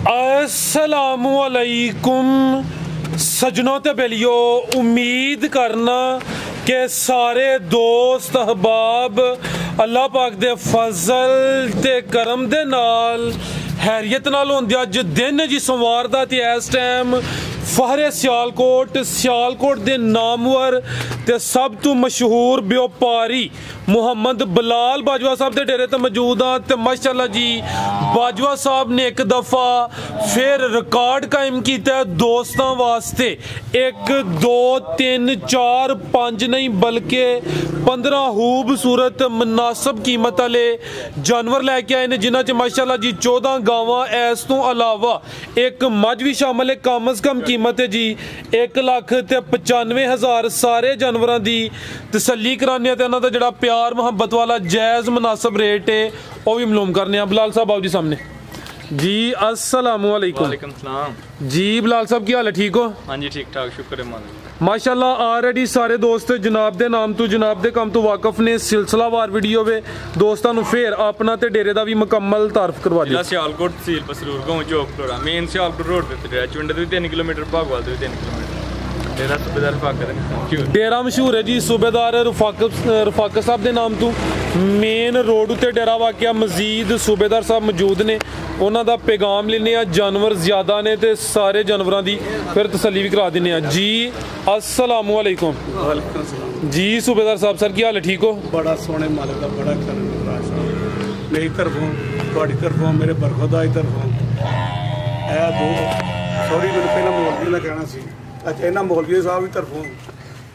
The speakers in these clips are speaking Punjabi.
अस्सलामुअलैकुम सजनों ते बेलियो, उम्मीद करना कि सारे दोस्त अहबाब अल्लाह पाक दे फजल ते करम दे नाल हैरियत नाल होंदे। अज दिन जी सोमवार दा ते इस टाइम फहरे सियालकोट दे नामवर ते सब तो मशहूर व्यापारी मुहम्मद बिलाल बाजवा साहब के डेरे ते मौजूद हाँ। ते माशाअल्लाह जी बाजवा साहब ने एक दफ़ा फिर रिकॉर्ड कायम किया दोस्तों वास्ते। 1 2 3 4 5 नहीं बल्कि 15 खूबसूरत मुनासिब कीमत वाले जानवर लैके आए ने, जिन्हां च माशाअल्लाह जी 14 गावां, इस तो अलावा एक मझ भी शामिल है। कम अज कम कीमत है जी 1,95,000। सारे जानवरों की तसल्ली कराने ते इन्हां दा जिहड़ा प्यार मुहब्बत वाला जायज़ मुनासिब रेट है वह भी मालूम करने। बिलाल साहब आओ जी सामने जी। अस्सलामुअलैकुम। वालेकुम सलाम जी। बिलाल साहब की हाल है, ठीक हो? हाँ जी, ठीक ठाक, शुक्र है मालिक। माशाल्लाह ऑलरेडी सारे दोस्त जनाब दे नाम तो जनाब दे काम तो वाकफ ने। सिलसिलावार वीडियो वे दोस्तों को फिर अपना ते डेरे का भी मुकम्मल तारफ करवा दिया। सियालकोट तहसील पसरूर गांव चौक मेन सियालकोट रोड पे चुंडे तो 3 किलोमीटर, भागवाल तो 3 किलोमीटर। डेरा मशहूर है जी सूबेदार रफाकत साहब के नाम तो। मेन रोड उत्ते डेरा वाकया। मजीद सूबेदार साहब मौजूद ने, उन्हों का पैगाम लेने। जानवर ज्यादा ने तो सारे जानवरों की फिर तसल्ली भी करा देने जी। अस्सलामुअलैकुम जी। सूबेदार साहब सर की हाल है, ठीक हो? बड़ा सोहने मालिक का बड़ा करम मेरी तरफों, थोड़ी तरफों, मेरे बरखुदाई तरफों सॉरी मैंने पहला मौलवी ना कहना सी। अच्छा, इन्होंने मौलवी साहब की तरफों,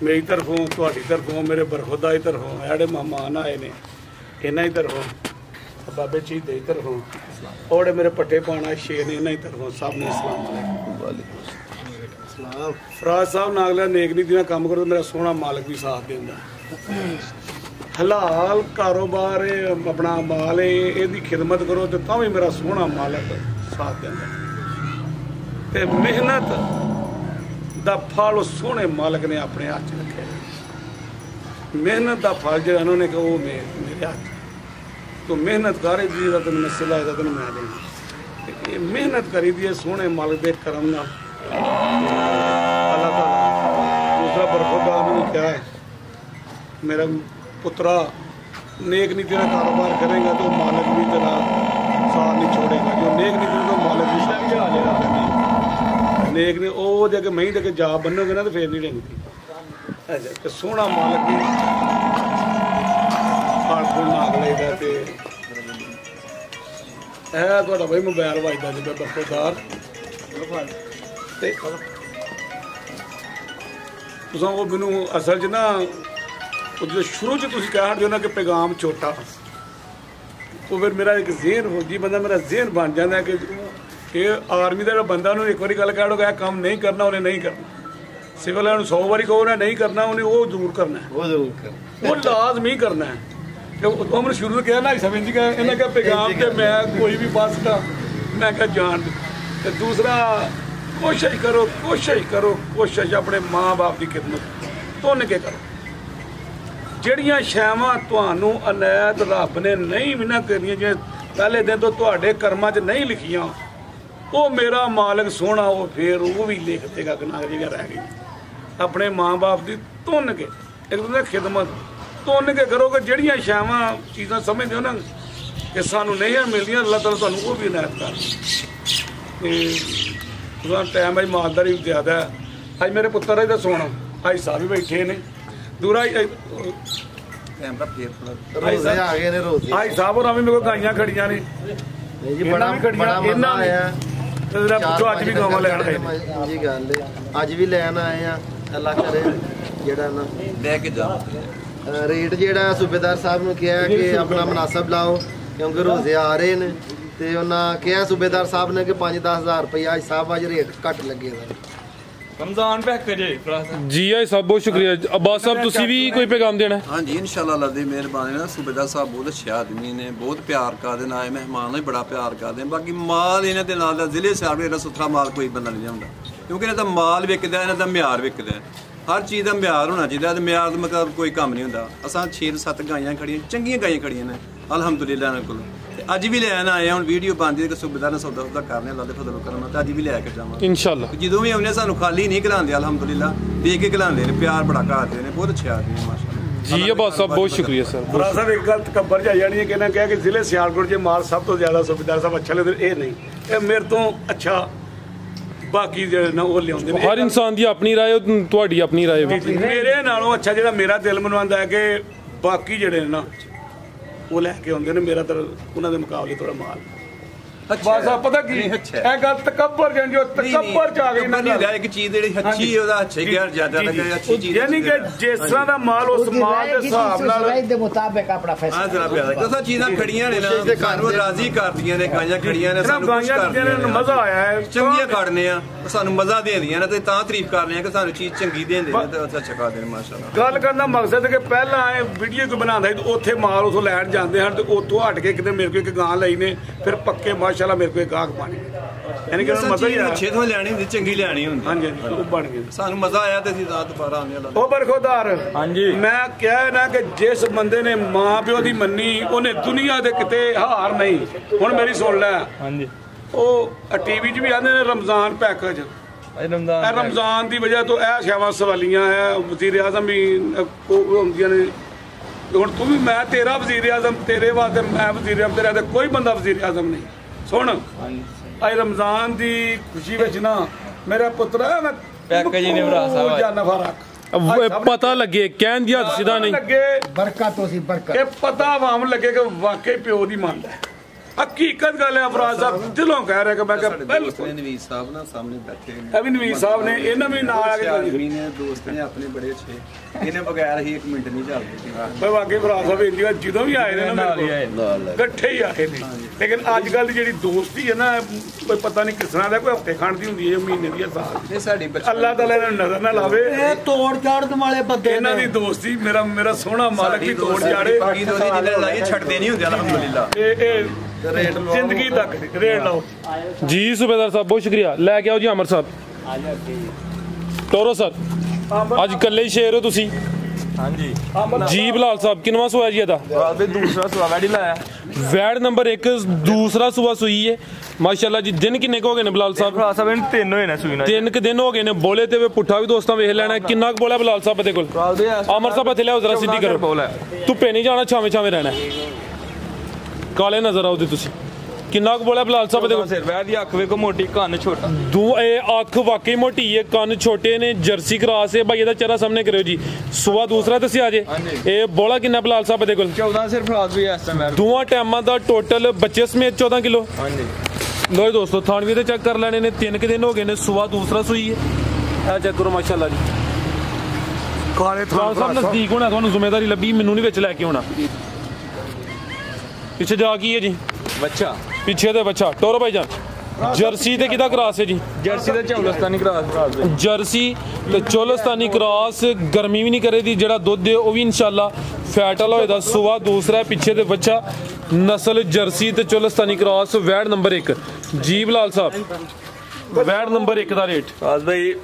मेरी तरफों, थोड़ी तरफों, मेरे बरखुदाई तरफों, जोड़े मेहमान आए ने इन्हों की तरफों, बाबे चीज की तरफों, और मेरे पट्टे पाना शेर ने इन्हों की तरफों सब ने सलाम फराज साहब नागला नेक नीति ना काम करो तो मेरा सोहना मालिक भी साथ देंदा। हलाल कारोबार अपना माल है, खिदमत करो तो भी मेरा सोहना मालिक साथ देंदा। ते मेहनत दा फल उस सोहने मालिक ने अपने हाथ च रखे। मेहनत का फल जो उन्होंने कहा वो मेरे हाथ। तो मेहनत कर दी तेन मैं सिला तेन मैं देना। मेहनत करी दी सोहने मालिक के करम नाल अल्लाह ताला। दूसरा बरखुदा मैंने क्या है, मेरा पुत्रा नेक नीति का कारोबार करेगा तो मालिक भी तेरा साथ नहीं छोड़ेगा। जो नेक नीति तो मालिक भी साथ चलेगा। नेक ने वो जगह मही जगह जा बनोगे ना तो फिर नहीं रेंगती। अच्छा, सोहना मालिक भी फल फुल नाग लेगा। तो भाई मोबाइल वजदा जी बरखुदार वो मैनू असल च ना जो शुरू च तुम कह हटते हो ना कि पैगाम छोटा, तो फिर मेरा एक ज़हन फौजी बंदा मेरा ज़हन बन जाता है कि आर्मी का जो बंदा उन्होंने एक बार गल कह दो कि काम नहीं करना उन्हें नहीं करना। सिविल 100 बारी कहो उन्हें नहीं करना, उन्हें वो जरूर करना है, वो लाजमी करना है। तो मैंने शुरू में कहा ना समझ गया इन्हें क्या पैगाम के मैं कोई भी बस का मैं क्या जान। दूसरा कोशिश कोशिश अपने माँ बाप की खिदमत तुन के करो। जड़ियाँ शावां तुहानू अनायत रब ने नहीं भी ना करियां, जिवें पहले दिन तो तुहाडे कर्मां च नहीं लिखियां, वो मेरा मालिक सोहना वो फिर वो भी लिख देगा कि ना जिहड़ियां रह गई। अपने माँ बाप की तुन के एक दूसरे खिदमत तुन के करो कि जड़ियाँ शावां चीज़ां समझते हो ना कि सानू नहीं मिलदियां, अल्लाह ताला तुहानू वो भी इनायत कर। टाइम अज मालदारी ज्यादा है। अज मेरे पुत्र ही सोना भाई साहब भी बैठे ने दूरा भाई साहब और मेरे को गाइयां खड़ियां ने अज भी गावां लैन आए जी। गल अज भी लैन आए हैं। अल्लाह करे जेड़ा ना लेके जाओ रेट जेड़ा सूबेदार साहब ने कहा कि अपना मुनासिब लाओ क्योंकि रोजे आ रहे हैं। तो उन्हें कहा सूबेदार साहब ने कि 5-10 हज़ार रुपया अज साहब अज रेट घट लगे रमजान जी। आई साहब बहुत शुक्रिया। अब्बास साहब तुसी भी कोई पैगाम देना है? हाँ जी, इंशाअल्लाह अल्लाह दी मेहरबानी ना। सूबेदार साहब बहुत अच्छे आदमी ने, बहुत प्यार करते आए मेहमान भी बड़ा प्यार करते। बाकी माल इन्हों के नाल जिले साहब एडा सुथरा माल कोई बंदा नहीं लिया, क्योंकि इन्हों का माल विकदा, इन्हों का म्यार विकदा। हर चीज़ का म्यार होना चाहिए। म्यार मतलब कोई कम नहीं होंदा। असां 6-7 गाइयां खड़ियां, चंगियां गाइयां खड़ियां ने अलहमदुलिल्लाह। इन्हां कोल ਅੱਜ ਵੀ ਲੈਣ ਆਏ ਹੁਣ ਵੀਡੀਓ ਬਣਦੀ ਕਿ ਸੂਬੇਦਾਰ ਨਾਲ ਸੌਦਾ ਕਰਨੇ ਅੱਲਾਹ ਦੇ ਫਜ਼ਲ ਕਰਮ ਨਾਲ, ਅੱਜ ਵੀ ਲੈ ਕੇ ਜਾਵਾਂਗੇ ਇਨਸ਼ਾਅੱਲਾ। ਜਦੋਂ ਵੀ ਆਉਂਦੇ ਸਾਨੂੰ ਖਾਲੀ ਨਹੀਂ ਖਿਲਾਉਂਦੇ, ਅਲਹਮਦੁਲਿਲਾ ਦੇਖ ਕੇ ਖਿਲਾਉਂਦੇ ਨੇ, ਪਿਆਰ ਬੜਾ ਕਰਦੇ ਨੇ, ਬਹੁਤ ਅੱਛੇ ਆਦਮੀ ਨੇ ਮਾਸ਼ਾਅੱਲਾ ਜੀ ਅਬਾਸ ਸਾਹਿਬ ਬਹੁਤ ਸ਼ੁਕਰੀਆ ਸਰ। ਬਰਾ ਸਾਹਿਬ ਇੱਕ ਗੱਲ ਤਕੱਬਰ ਚ ਆ ਜਾਣੀ ਹੈ ਕਿ ਇਹਨਾਂ ਕਿਹਾ ਕਿ ਜ਼ਿਲ੍ਹੇ ਸਿਆਲਕੋਟ 'ਚ ਮਾਲ ਸਭ ਤੋਂ ਜ਼ਿਆਦਾ ਸੂਬੇਦਾਰ ਸਾਹਿਬ ਅੱਛਾ ਲੈਂਦੇ, ਇਹ ਨਹੀਂ, ਇਹ ਮੇਰੇ ਤੋਂ ਅੱਛਾ ਬਾਕੀ ਜਿਹੜੇ ਨਾ ਉਹ ਲਿਆਉਂਦੇ ਨੇ। ਹਰ ਇਨਸਾਨ ਦੀ ਆਪਣੀ ਰਾਏ, ਤੁਹਾਡੀ ਆਪਣੀ ਰਾਏ ਵੀ। ਮੇਰੇ ਨਾਲੋਂ ਅੱਛਾ ਜਿਹੜਾ ਮੇਰਾ ਦਿਲ ਮਨਵਾਉਂਦਾ ਹੈ ਕਿ ਬਾਕੀ ਜਿਹੜੇ ਨੇ ਨਾ ਉਹ ਲੈ ਕੇ ਆਉਂਦੇ ਨੇ, ਮੇਰਾ ਤਾਂ ਉਹਨਾਂ ਦੇ ਮੁਕਾਬਲੇ ਥੋੜਾ ਮਾਲ ਬਸ ਆ ਪਤਾ ਕੀ ਇਹ ਗੱਲ ਤਕੱਬਰ ਜਾਂ ਜੋ ਤਕੱਬਰ ਚ ਆ ਗਈ ਨਾ ਨਹੀਂ ਇੱਕ ਚੀਜ਼ ਜਿਹੜੀ ਅੱਛੀ ਉਹਦਾ ਅੱਛੇ ਗਿਆ ਜ਼ਿਆਦਾ ਲੱਗੇ ਅੱਛੀ ਚੀਜ਼ ਯਾਨੀ ਕਿ ਜਿਸ ਤਰ੍ਹਾਂ ਦਾ ਮਾਲ ਉਸ ਮਾਲ ਦੇ ਹਿਸਾਬ ਨਾਲ ਦੇ ਮੁਤਾਬਕ ਆਪਣਾ ਫੈਸਲਾ ਹਾਂ ਜਰਾ ਪਿਆਰਾ ਕਿਉਂਕਿ ਚੀਜ਼ਾਂ ਖੜੀਆਂ ਨੇ ਨਾ ਸਾਨੂੰ ਰਾਜ਼ੀ ਕਰਦੀਆਂ ਨੇ, ਗਾਂਆਂ ਖੜੀਆਂ ਨੇ ਸਾਨੂੰ ਖੁਸ਼ ਕਰਦੀਆਂ ਨੇ, ਮਜ਼ਾ ਆਇਆ ਹੈ, ਚੰਗੀਆਂ ਖੜਨੇ ਆ ਸਾਨੂੰ ਮਜ਼ਾ ਦੇਂਦੀਆਂ ਨੇ ਤੇ ਤਾਂ ਤਾਰੀਫ ਕਰਨੇ ਆ ਕਿ ਸਾਨੂੰ ਚੀਜ਼ ਚੰਗੀ ਦੇਂਦੇ ਨੇ ਤੇ ਅੱਛਾ ਖਾ ਦੇਣ ਮਾਸ਼ਾਅੱਲਾ। ਗੱਲ ਕਰਨ ਦਾ ਮਕਸਦ ਹੈ ਕਿ ਪਹਿਲਾਂ ਇਹ ਵੀਡੀਓ ਕੋਈ ਬਣਾਉਂਦਾ ਸੀ ਤੇ ਉੱਥੇ ਮਾਲ ਉਥੋਂ ਲੈਣ ਜਾਂਦੇ ਹਨ ਤੇ ਉੱਥੋਂ ਹਟ ਕੇ ਕਿਤੇ ਮੇਰੇ ਕੋਲ ਇੱਕ ਗਾਂ ਲਈ ਨੇ, ਫਿਰ ਪੱਕੇ ਮਾਸ਼ਾਅੱਲਾ ਮੇਰੇ ਕੋਲ ਗਾਹਕ ਬਣ ਗਏ, ਯਾਨੀ ਕਿ ਮਜ਼ਾ ਹੀ ਆਇਆ। ਅੱਛੇ ਤੋਂ ਲੈਣੀ ਹੁੰਦੀ, ਚੰਗੀ ਲੈਣੀ ਹੁੰਦੀ। ਹਾਂਜੀ ਉਹ ਬਣ ਗਏ, ਸਾਨੂੰ ਮਜ਼ਾ ਆਇਆ ਤੇ ਅਸੀਂ ਤਾਂ ਦੁਬਾਰਾ ਆਉਂਦੇ ਆ। ਉਹ ਬਰਖੋਦਾਰ ਹਾਂਜੀ ਮੈਂ ਕਿਹਾ ਨਾ ਕਿ ਜਿਸ ਬੰਦੇ ਨੇ ਮਾਂ ਪਿਓ ਦੀ ਮੰਨੀ ਉਹਨੇ ਦੁਨੀਆ ਦੇ ਕਿਤੇ ਹਾਰ ਨਹੀਂ। ਹੁਣ ਮੇਰੀ ਸੁਣ ਲੈ, ਹਾਂਜੀ ਉਹ ਟੀਵੀ 'ਚ ਵੀ ਆਉਂਦੇ ਨੇ ਰਮਜ਼ਾਨ ਪੈਕੇਜ, ਰਮਜ਼ਾਨ ਦੀ ਵਜ੍ਹਾ ਤੋਂ ਇਹ ਸ਼ਾਵਾਂ ਸਵਾਲੀਆਂ ਹੈ, ਵਜ਼ੀਰ ਆਜ਼ਮ ਵੀ ਹੁੰਦੀਆਂ ਨੇ। ਹੁਣ ਤੂੰ ਵੀ ਮੈਂ ਤੇਰਾ ਵਜ਼ੀਰ ਆਜ਼ਮ, ਤੇਰੇ ਵਾਸਤੇ ਮੈਂ ਵਜ਼ੀਰ ਆਜ਼ਮ, ਤੇਰੇ ਤੇ ਕੋਈ ਬੰਦਾ ਵਜ਼ੀਰ ਆਜ਼ਮ ਨਹੀਂ। ਸੁਣ ਅੱਜ ਰਮਜ਼ਾਨ ਦੀ ਖੁਸ਼ੀ ਵਿੱਚ ਨਾ ਮੇਰਾ ਪੁੱਤਰ ਮੈਂ ਪੈਕੇਜ ਹੀ ਨਹੀਂ ਭਰਾ ਸਾਹਿਬ ਜਾਨਫਾ ਰੱਖ ਪਤਾ ਲੱਗੇ ਕਹਿਣ ਦੀ ਹੱਦ ਸਿੱਧਾ ਨਹੀਂ, ਲੱਗੇ ਬਰਕਤ ਤੋਂ ਸੀ ਬਰਕਤ ਕਿ ਪਤਾ ਆਵਾਮ ਲੱਗੇ ਕਿ ਵਾਕਈ ਪਿਓ ਦੀ ਮੰਨ ਹੈ। ਹਕੀਕਤ ਗੱਲ ਹੈ ਅਫਰਾਜ਼ ਸਾਹਿਬ ਦਿਲੋਂ ਕਹਿ ਰਿਹਾ ਕਿ ਮੈਂ ਕਿਹਾ ਬਿਲਕੁਲ ਨਵੀਦ ਸਾਹਿਬ ਨਾ ਸਾਹਮਣੇ ਬੈਠੇ ਨੇ, ਇਹ ਵੀ ਨਵੀਦ ਸਾਹਿਬ ਨੇ, ਇਹਨਾਂ ਵੀ ਨਾਲ ਆ ਕੇ ਆਦਮੀ ਨੇ, ਦੋਸਤ ਨੇ ਆਪਣੇ ਬੜੇ ਅੱਛੇ, ਇਹਨੇ ਬਗੈਰ ਹੀ 1 ਮਿੰਟ ਨਹੀਂ ਚੱਲਦੇ। ਪਰ ਵਾਕਈ ਅਫਰਾਜ਼ ਸਾਹਿਬ ਇੰਡੀਆ ਜਦੋਂ ਵੀ ਆਏ ਨੇ ਨਾ ਮੇਰੇ ਕੋਲ ਇਕੱਠੇ ਹੀ ਆਏ ਨੇ। ਲੇਕਿਨ ਅੱਜ ਕੱਲ ਦੀ ਜਿਹੜੀ ਦੋਸਤੀ ਹੈ ਨਾ ਕੋਈ ਪਤਾ ਨਹੀਂ ਕਿਸ ਤਰ੍ਹਾਂ ਦਾ, ਕੋਈ ਹਫ਼ਤੇ ਖੰਡ ਦੀ ਹੁੰਦੀ ਹੈ, ਮਹੀਨੇ ਦੀ, ਸਾਲ ਦੀ। ਇਹ ਸਾਡੀ ਅੱਲਾਹ ਤਾਲਾ ਇਹਨਾਂ ਨੂੰ ਨਜ਼ਰ ਨਾ ਲਾਵੇ, ਇਹ ਤੋੜ ਚਾੜਨ ਵਾਲੇ ਬੰਦੇ ਇਹਨਾਂ ਦੀ ਦੋਸਤੀ ਮੇਰਾ ਸੋਹਣਾ ਮਾਲਕ ਵੀ ਤੋੜ ਜਾੜੇ, ਬਾਕੀ ਦੋਸਤੀ ਜਿਹਨੇ ਲਾਈ ਛੱਡਦੇ ਨਹੀਂ ਹੁੰਦੇ ਅਲਹਮਦੁਲਿਲਾ। ਇਹ ਜ਼ਿੰਦਗੀ ਤੱਕ ਰੇਟ ਲਾਓ ਜੀ। ਸੂਬੇਦਾਰ ਸਾਹਿਬ ਬਹੁਤ ਸ਼ੁਕਰੀਆ। ਲੈ ਕੇ ਆਓ ਜੀ ਅਮਰ ਸਾਹਿਬ, ਟੋਰੋ ਸਰ ਅੱਜ ਇਕੱਲੇ ਹੀ ਸ਼ੇਰ ਹੋ ਤੁਸੀਂ। ਹਾਂਜੀ ਜੀ ਬਲਾਲ ਸਾਹਿਬ ਕਿੰਨਵਾਂ ਸੂਆ ਜੀ ਇਹਦਾ? ਬਾਬੇ ਦੂਸਰਾ ਸਵਾ ਵੈਡੀ ਲਾਇਆ, ਵੈੜ ਨੰਬਰ 1 ਦੂਸਰਾ ਸੂਆ ਸੂਈ ਹੈ ਮਾਸ਼ਾਅੱਲਾ ਜੀ। ਦਿਨ ਕਿੰਨੇ ਕੁ ਹੋ ਗਏ ਨੇ ਬਲਾਲ ਸਾਹਿਬ? ਭਰਾ ਸਾਹਿਬ ਇਹਨੂੰ 3 ਹੋਏ ਨੇ ਸੂਈ ਨਾਲ, 3 ਦਿਨ ਹੋ ਗਏ ਨੇ। ਬੋਲੇ ਤੇ ਪੁੱਠਾ ਵੀ ਦੋਸਤਾਂ ਵੇਖ ਲੈਣਾ। ਕਿੰਨਾ ਕੁ ਬੋਲਾ ਬਲਾਲ ਸਾਹਿਬ ਦੇ ਕੋਲ? ਅਮਰ ਸਾਹਿਬ ਇੱਥੇ ਲਿਆਓ ਜ਼ਰਾ, ਸਿੱਧੀ ਕਰੋ। ਬੋਲਾ ਧੁੱਪੇ ਨਹੀਂ ਜਾਣਾ, ਛਾਵੇਂ ਛਾਵੇਂ ਰਹਿਣਾ। ਕਾਲੇ ਨਜ਼ਰ ਆਉਦੇ ਤੁਸੀਂ। ਕਿੰਨਾ ਕੁ ਬੋਲਿਆ ਬਲਾਲ ਸਾਹਿਬ ਦੇ ਕੋਲ? ਸਿਰ ਵੈਦ ਦੀ ਅੱਖ ਵੇਖੋ, ਮੋਟੀ ਕੰਨ ਛੋਟਾ। ਇਹ ਅੱਖ ਵਾਕਈ ਮੋਟੀ ਹੈ, ਕੰਨ ਛੋਟੇ ਨੇ, ਜਰਸੀ ਕਰਾਸ ਹੈ। ਭਾਈ ਇਹਦਾ ਚਿਹਰਾ ਸਾਹਮਣੇ ਕਰਿਓ ਜੀ। ਸੂਆ ਦੂਸਰਾ ਦੱਸਿਆ ਜੇ। ਇਹ ਬੋਲਾ ਕਿੰਨਾ ਬਲਾਲ ਸਾਹਿਬ ਦੇ ਕੋਲ? 14 ਸਿਰ ਫਰਾਦ ਵੀ ਇਸ ਟਾਈਮ ਦੋਵਾਂ ਟਾਈਮਾਂ ਦਾ ਟੋਟਲ ਬੱਚੇ ਸਮੇਤ 14 ਕਿਲੋ। ਹਾਂਜੀ ਲੋ ਦੋਸਤੋ ਥਾਣਵੀ ਦੇ ਚੈੱਕ ਕਰ ਲੈਣੇ ਨੇ। 3 ਦਿਨ ਹੋ ਗਏ ਨੇ। ਸੂਆ ਦੂਸਰਾ ਸੂਈ ਹੈ। ਇਹ ਚੈੱਕ ਕਰੋ ਮਾਸ਼ਾਅੱਲਾ ਜੀ। ਕਾਲੇ ਬਲਾਲ ਸਾਹਿਬ ਨਜ਼ਦੀਕ ਹੋਣਾ, ਤੁਹਾਨੂੰ ਜ਼ਿੰਮੇਵਾਰੀ ਲੱਭੀ, ਮੈਨੂੰ ਨਹੀਂ ਵਿੱਚ ਲੈ ਕੇ ਆਉਣਾ। ਪਿੱਛੇ ਜਾ ਕੀ ਹੈ ਜੀ? ਬੱਚਾ ਪਿੱਛੇ ਦੇ ਬੱਚਾ ਟੋਰੋ ਭਾਈ ਜਾਨ। ਜਰਸੀ ਤੇ ਕਿਹਦਾ ਕਰਾਸ ਹੈ ਜੀ? ਜਰਸੀ ਤੇ ਚੌਲਸਤਾਨੀ ਕਰਾਸ। ਜਰਸੀ ਤੇ ਚੌਲਸਤਾਨੀ ਕਰਾਸ। ਗਰਮੀ ਵੀ ਨਹੀਂ ਕਰੇਦੀ, ਜਿਹੜਾ ਦੁੱਧ ਹੈ ਉਹ ਵੀ ਇਨਸ਼ਾਅੱਲਾ ਫੈਟ ਵਾਲਾ ਹੋਏਗਾ। ਸੂਆ ਦੂਸਰਾ, ਪਿੱਛੇ ਦੇ ਬੱਚਾ, ਨਸਲ ਜਰਸੀ ਤੇ ਚੌਲਸਤਾਨੀ ਕਰਾਸ। ਵੈੜ ਨੰਬਰ 1 ਜੀ ਬਲਾਲ ਸਾਹਿਬ। ਵੈੜ ਨੰਬਰ 1 ਦਾ ਰੇਟ ਬਸ ਭਾਈ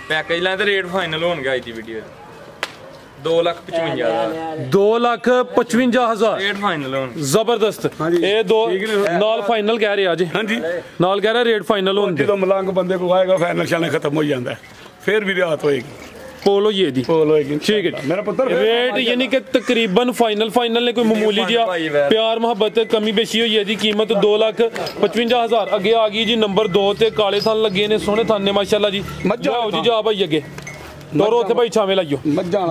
ਪੈਕੇਜ ਲੈਣ ਤੇ ਰੇਟ ਫਾਈਨਲ ਹੋਣ ਗਿਆ ਦੀ ਵੀਡੀਓ 2,55,000 2,55,000 ਰੇਟ ਫਾਈਨਲ ਹੋਣ। ਜ਼ਬਰਦਸਤ। ਇਹ ਦੋ ਨਾਲ ਫਾਈਨਲ ਕਹਿ ਰਿਹਾ ਜੀ। ਹਾਂਜੀ ਨਾਲ ਕਹਿ ਰਿਹਾ ਰੇਟ ਫਾਈਨਲ ਹੋਣ ਦੇ। ਜਦੋਂ ਮਲੰਗ ਬੰਦੇ ਕੋਲ ਆਏਗਾ ਫਾਈਨਲ ਸ਼ਾਨੇ ਖਤਮ ਹੋ ਜਾਂਦਾ, ਫਿਰ ਵੀ ਰਿਆਤ ਹੋਏਗੀ, ਕੋਲ ਹੋਈ ਹੈ ਜੀ। ਕੋਲ ਹੋਏਗੀ। ਠੀਕ ਹੈ ਮੇਰਾ ਪੁੱਤਰ ਰੇਟ ਯਾਨੀ ਕਿ ਤਕਰੀਬਨ ਫਾਈਨਲ ਨੇ। ਕੋਈ ਮਾਮੂਲੀ ਜਿਹਾ ਪਿਆਰ ਮੁਹੱਬਤ ਕਮੀ ਬੇਸ਼ੀ ਹੋਈ ਹੈ ਜੀ। ਕੀਮਤ 2,55,000। ਅੱਗੇ ਆ ਗਈ ਜੀ ਨੰਬਰ 2 ਤੇ ਕਾਲੇ ਥਣ ਲੱਗੇ ਨੇ, ਸੋਹਣੇ ਥਣ ਨੇ ਮਾਸ਼ਾਅੱਲਾ ਜੀ। ਜਾਓ ਜੀ ਜਾ ਭਾਈ ਅੱਗੇ ਟੋਰੋ ਉੱਥੇ ਭਾਈ ਛਾਵੇਂ ਲਾਈਓ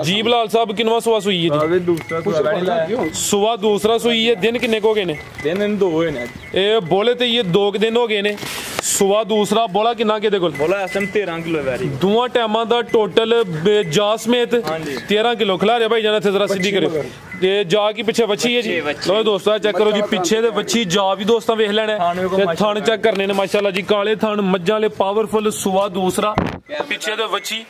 ਜੀ। ਬਲਾਲ ਸਾਹਿਬ ਕਿੰਨਵਾਂ ਸੂਆ ਸੂਈ ਹੈ ਜੀ? ਸੂਆ ਦੂਸਰਾ ਸੂਈ ਹੈ। ਦਿਨ ਕਿੰਨੇ ਹੋ ਗਏ ਨੇ? ਦਿਨ 2 ਹੋਏ ਨੇ। ਇਹ ਬੋਲੇ ਤੇ ਇਹ 2 ਦਿਨ ਹੋ ਗਏ ਨੇ। ਸੂਆ ਦੂਸਰਾ। ਬੋਲਾ ਕਿੰਨਾ ਕਿਹਦੇ ਕੋਲ? ਬੋਲਾ ਇਸ ਟਾਈਮ 13 ਕਿਲੋ ਵੈਰੀ। ਦੋਵਾਂ ਟਾਈਮਾਂ ਦਾ ਟੋਟਲ ਜਾ ਸਮੇਤ 13 ਕਿਲੋ। ਖਿਲਾ ਰਿਹਾ ਭਾਈ ਜਾਨ ਇੱਥੇ ਜ਼ਰਾ ਸਿੱਧੀ ਕਰਿਓ। ਤੇ ਜਾ ਕੀ ਪਿੱਛੇ ਵੱਛੀ ਹੈ ਜੀ। ਲੋ ਦੋਸਤੋ ਚੈੱਕ ਕਰੋ ਜੀ, ਪਿੱਛੇ ਦੇ ਵੱਛੀ ਜਾ ਵੀ ਦੋਸਤਾਂ ਵੇਖ ਲੈਣਾ ਤੇ ਥਣ ਚੈੱਕ ਕਰਨੇ ਨੇ ਮਾਸ਼ਾਅੱਲਾ ਜੀ। ਕਾਲੇ ਥਣ ਮੱਝਾਂ ਵਾਲੇ ਪਾਵਰਫੁਲ। ਸੂਆ ਦੂਸਰਾ, ਪਿੱਛੇ ਦੇ ਵੱਛੀ।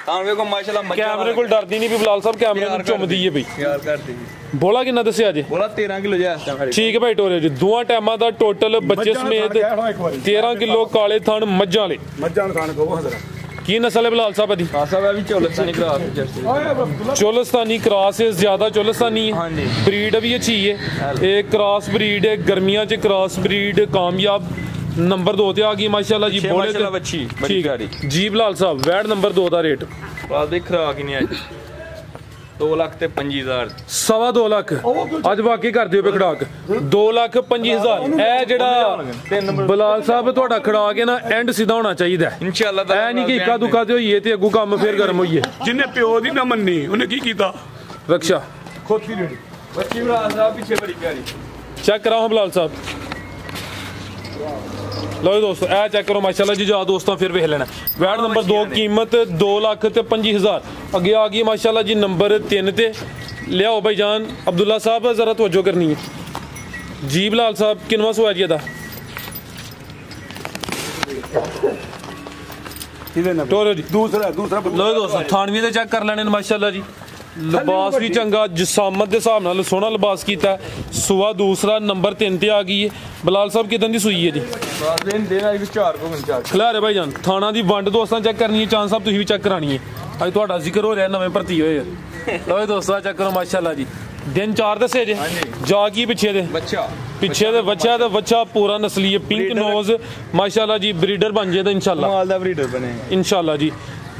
ਤਾਂ ਵੇਖੋ ਮਾਸ਼ਾਅੱਲਾ ਕੈਮਰੇ ਕੋਲ ਡਰਦੀ ਨਹੀਂ ਵੀ ਬਲਾਲ ਸਾਹਿਬ, ਕੈਮਰੇ ਨੂੰ ਝੁੰਮਦੀ ਹੈ ਬਈ। ਪਿਆਰ ਕਰਦੀ। ਬੋਲਾ ਕਿੰਨਾ ਦੱਸਿਆ ਜੀ? ਬੋਲਾ 13 ਕਿਲੋ ਜਿਹਾ ਇਸ ਟਾਈਮ। ਠੀਕ ਹੈ ਭਾਈ ਟੋਰੇ ਜੀ। ਦੋਵਾਂ ਟਾਈਮਾਂ ਦਾ ਟੋਟਲ ਬੱਚੇ ਸਮੇਤ 13 ਕਿਲੋ। ਕਾਲੇ ਥਣ ਮੱਝਾਂ ਵਾਲੇ। ਮੱਝਾਂ ਖਾਣ ਕੋ ਹਜ਼ਰਾ की नस्ल है बिलाल साहब दी? हाँ साहब, अभी Cholistani cross Jersey. Cholistani cross है, ज्यादा चोलस्तानी हाँ जी। है, ब्रीड भी अच्छी है, एक क्रॉस ब्रीड है, गर्मियां च क्रॉस ब्रीड कामयाब। नंबर 2 ते आ गई माशाल्लाह जी। बोले माशाल्लाह बच्ची बड़ी ठीक प्यारी। है जी बिलाल साहब, वैट नंबर 2 का रेट बात देख खराक ही नहीं आज 2,25,000 2.25 लाख ਅੱਜ ਬਾਕੀ ਕਰ ਦਿਓ ਖੜਾਕ 2,25,000। ਇਹ ਜਿਹੜਾ ਬਿਲਾਲ ਸਾਹਿਬ ਤੁਹਾਡਾ ਖੜਾਕ ਹੈ ਨਾ ਐਂਡ ਸਿੱਧਾ ਹੋਣਾ ਚਾਹੀਦਾ इंशाल्लाह ਐ ਨਹੀਂ ਕਿ ਇੱਕਾ ਦੁੱਕਾ ਤੇ ਹੋਈਏ ਤੇ ਅੱਗੂ ਕੰਮ ਫੇਰ ਗਰਮ ਹੋਈਏ। ਜਿਹਨੇ ਪਿਓ ਦੀ ਨਾ ਮੰਨੀ ਉਹਨੇ ਕੀ ਕੀਤਾ? ਰਕਸ਼ਾ ਖੋਤੀ ਰੇੜੀ बच्ची बिलाल साहब पीछे बड़ी प्यारी। ਚੈੱਕ ਕਰਾਓ ਬਿਲਾਲ ਸਾਹਿਬ। ਲਓ ਜੀ ਦੋਸਤੋ ਇਹ ਚੈੱਕ ਕਰੋ ਮਾਸ਼ਾਅੱਲਾ ਜੀ। ਜਾ ਦੋਸਤਾਂ ਫਿਰ ਵੇਖ ਲੈਣਾ। ਵੈਟ ਨੰਬਰ 2 ਕੀਮਤ 2,25,000। ਅੱਗੇ ਆ ਗਈ ਮਾਸ਼ਾਅੱਲਾ ਜੀ ਨੰਬਰ 3 ਤੇ। ਲਿਆਓ ਭਾਈ ਜਾਨ ਅਬਦੁੱਲਾ ਸਾਹਿਬ ਜ਼ਰਾ ਤਵੱਜੋ ਕਰਨੀ ਹੈ ਜੀ। ਬਿਲਾਲ ਸਾਹਿਬ ਕਿੰਨਵਾਂ ਸੂਆ ਜੀ ਇਹਦਾ? ਟੋਰੋ ਜੀ। ਦੂਸਰਾ ਲਓ ਦੋਸਤੋ ਥਾਣਵੀ ਦੇ ਚੈੱਕ ਕਰ ਲੈਣੇ ਨੇ ਮਾਸ਼ਾਅੱਲਾ ਜੀ। ਲਿਬਾਸ ਵੀ ਚੰਗਾ, ਜਿਸਾਮਤ ਦੇ ਹਿਸਾਬ ਨਾਲ ਸੋਹਣਾ ਲਿਬਾਸ ਕੀਤਾ। ਸੂਆ ਦੂਸਰਾ ਨੰਬਰ 3 ਤੇ ਆ ਗਈ ਹੈ। ਬਿਲਾਲ ਸਾਹਿਬ ਕਿਦਾਂ ਦੀ ਸੂਈ ਹੈ ਜੀ? बात दिन देना एक 4 को 4 ਖਿਲਾਰੇ ਭਾਈ ਜਾਨ ਥਾਣਾ ਦੀ ਵੰਡ ਦੋਸਤਾਂ ਚੈੱਕ ਕਰਨੀ ਹੈ। ਚਾਂਦ ਸਾਹਿਬ ਤੁਸੀਂ ਵੀ ਚੈੱਕ ਕਰਾਣੀ ਹੈ। ਅੱਜ ਤੁਹਾਡਾ ਜ਼ਿਕਰ ਹੋ ਰਿਹਾ ਨਵੇਂ ਭਰਤੀ ਹੋਏ। ਲਓ ਜੀ ਦੋਸਤੋ ਚੈੱਕ ਕਰੋ ਮਾਸ਼ਾਅੱਲਾ ਜੀ। ਦਿਨ 4 ਦੱਸੇ ਜੇ ਜਾ ਕੀ ਪਿੱਛੇ ਦੇ बच्चा ਪਿੱਛੇ ਦੇ ਬੱਚਾ ਤੇ ਬੱਚਾ ਪੂਰਾ ਨਸਲੀ ਹੈ। ਪਿੰਕ ਨੋਜ਼ ਮਾਸ਼ਾਅੱਲਾ ਜੀ ਬਰੀਡਰ ਬਣ ਜੇ ਤਾਂ ਇਨਸ਼ਾਅੱਲਾ माल दा ब्रीडर बने। ਇਨਸ਼ਾਅੱਲਾ ਜੀ।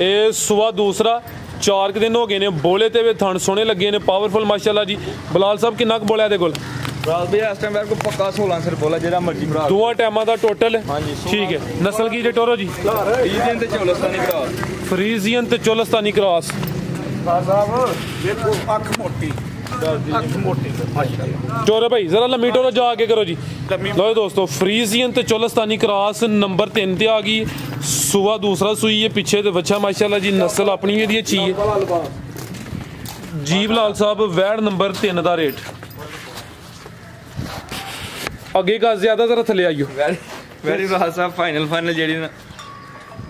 ਇਹ ਸੂਆ ਦੂਸਰਾ 4 ਦਿਨ ਹੋ ਗਏ ਨੇ। ਬੋਲੇ ਤੇ ਵੀ ਥਣ ਸੋਹਣੇ ਲੱਗੇ ਨੇ, ਪਾਵਰਫੁਲ ਮਾਸ਼ਾਅੱਲਾ ਜੀ। ਬਿਲਾਲ ਸਾਹਿਬ ਕਿੰਨਾ ਕੁ ਬੋਲਿਆ ਇਹਦੇ ਕੋਲ? रात भी इस टाइम मेरे को पक्का 16 सिर बोला जेड़ा मर्जी भरा। ਦੋਵਾਂ ਟਾਈਮਾਂ ਦਾ ਟੋਟਲ हाँ जी ਠੀਕ ਹੈ। ਨਸਲ ਕੀ ਜੇ ਟੋਰੋ ਜੀ? 20 दिन ते चोलस्तानी क्रॉस। ਫਰੀਜ਼ੀਅਨ ਤੇ ਚੋਲਸਤਾਨੀ ਕ੍ਰਾਸ। ਸਾਹਿਬ ਦੇਖੋ ਅੱਖ ਮੋਟੀ ਮਾਸ਼ਾਅੱਲਾ। ਟੋਰੋ ਭਾਈ ਜ਼ਰਾ ਲੰਮੀ ਟੋਰੋ ਜਾ ਕੇ ਕਰੋ ਜੀ। ਲਓ ਦੋਸਤੋ ਫਰੀਜ਼ੀਅਨ ਤੇ ਚੋਲਸਤਾਨੀ ਕ੍ਰਾਸ ਨੰਬਰ 3 ਤੇ ਆ ਗਈ। ਸੂਆ ਦੂਸਰਾ ਸੂਈ ਹੈ। ਪਿੱਛੇ ਤੇ ਬੱਚਾ ਮਾਸ਼ਾਅੱਲਾ ਜੀ। ਨਸਲ ਆਪਣੀ ਇਹਦੀ ਅੱਛੀ ਹੈ ਜੀ। ਬਿਲਾਲ ਸਾਹਿਬ ਵੈੜ ਨੰਬਰ 3 ਦਾ ਰੇਟ ਅੱਗੇ ਕਾ ਜ਼ਿਆਦਾ ਜ਼ਰਾ ਥੱਲੇ ਆਈਓ। वेरी रात साहब फाइनल जेड़ी ना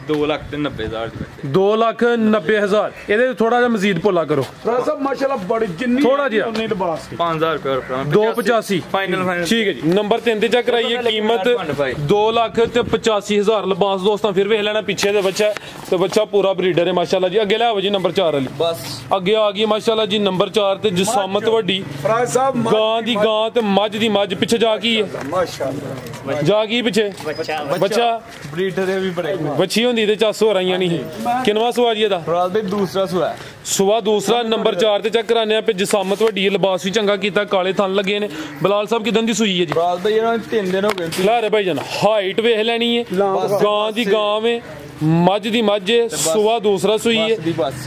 2,90,000 ਦੀ। 2,90,000। ਇਹਦੇ ਥੋੜਾ ਜਿਹਾ ਮਜ਼ੀਦ ਭੋਲਾ ਕਰੋ ਸਾਹਿਬ ਮਾਸ਼ਾਅੱਲਾ ਬੜੀ ਜਿੰਨੀ ਥੋੜਾ ਜਿਹਾ। ਉਨੀ ਲਿਬਾਸ 5,000 रुपए 285 फाइनल ਠੀਕ ਹੈ ਜੀ। ਨੰਬਰ 3 ਤੇ ਚੈੱਕ ਕਰਾਈਏ। ਕੀਮਤ 2,85,000। ਲਿਬਾਸ ਦੋਸਤਾਂ ਫਿਰ ਵੇਖ ਲੈਣਾ। ਪਿੱਛੇ ਦੇ ਬੱਚਾ ਤੇ ਬੱਚਾ ਪੂਰਾ ਬਰੀਡਰ ਹੈ ਮਾਸ਼ਾਅੱਲਾ ਜੀ। ਅੱਗੇ ਲਿਆਓ ਜੀ ਨੰਬਰ 4 ਵਾਲੀ। बस ਅੱਗੇ ਆ ਗਈ ਮਾਸ਼ਾਅੱਲਾ ਜੀ ਨੰਬਰ 4 ਤੇ ਜਿਸਾਮਤ ਵੱਡੀ। ਫਰਾਜ ਸਾਹਿਬ ਗਾਂ ਦੀ ਗਾਂ ਤੇ ਮੱਝ ਦੀ ਮੱਝ। ਪਿੱਛੇ ਜਾ ਕੀ ਹੈ? ਮਾਸ਼ਾਅੱਲਾ ਜਾ ਕੀ ਪਿੱਛੇ? ਬੱਚਾ ब्रीडर है भी बड़े। ਬੱਚੀ ਹੁੰਦੀ ਤੇ ਚੱਸ ਹੋ ਰਹੀਆਂ ਨਹੀਂ। ਕਿੰਨਵਾਂ ਸੂਆ ਜੀ ਇਹਦਾ? रात भी दूसरा सुआ है। ਸੂਆ ਦੂਸਰਾ ਨੰਬਰ 4 ਤੇ ਚੈੱਕ ਕਰਾਨੇ ਆ। ਪੇ ਜਿਸਾਮਤ ਵੱਡੀ ਹੈ। ਲਿਬਾਸ ਵੀ ਚੰਗਾ ਕੀਤਾ। ਕਾਲੇ ਥਣ ਲੱਗੇ ਨੇ। ਬਿਲਾਲ ਸਾਹਿਬ ਕਿਦਾਂ ਦੀ ਸੂਈ ਹੈ ਜੀ? रात भाई ये 3 दिन हो गए। ਖਿਲਾਰੇ ਭਾਈ ਜਾਨ ਹਾਈਟ ਵੇਖ ਲੈਣੀ ਹੈ। ਗਾਂ ਦੀ ਗਾਂ ਵੇ, ਮੱਝ ਦੀ ਮੱਝ ਹੈ। ਸੂਆ ਦੂਸਰਾ ਸੂਈ ਹੈ।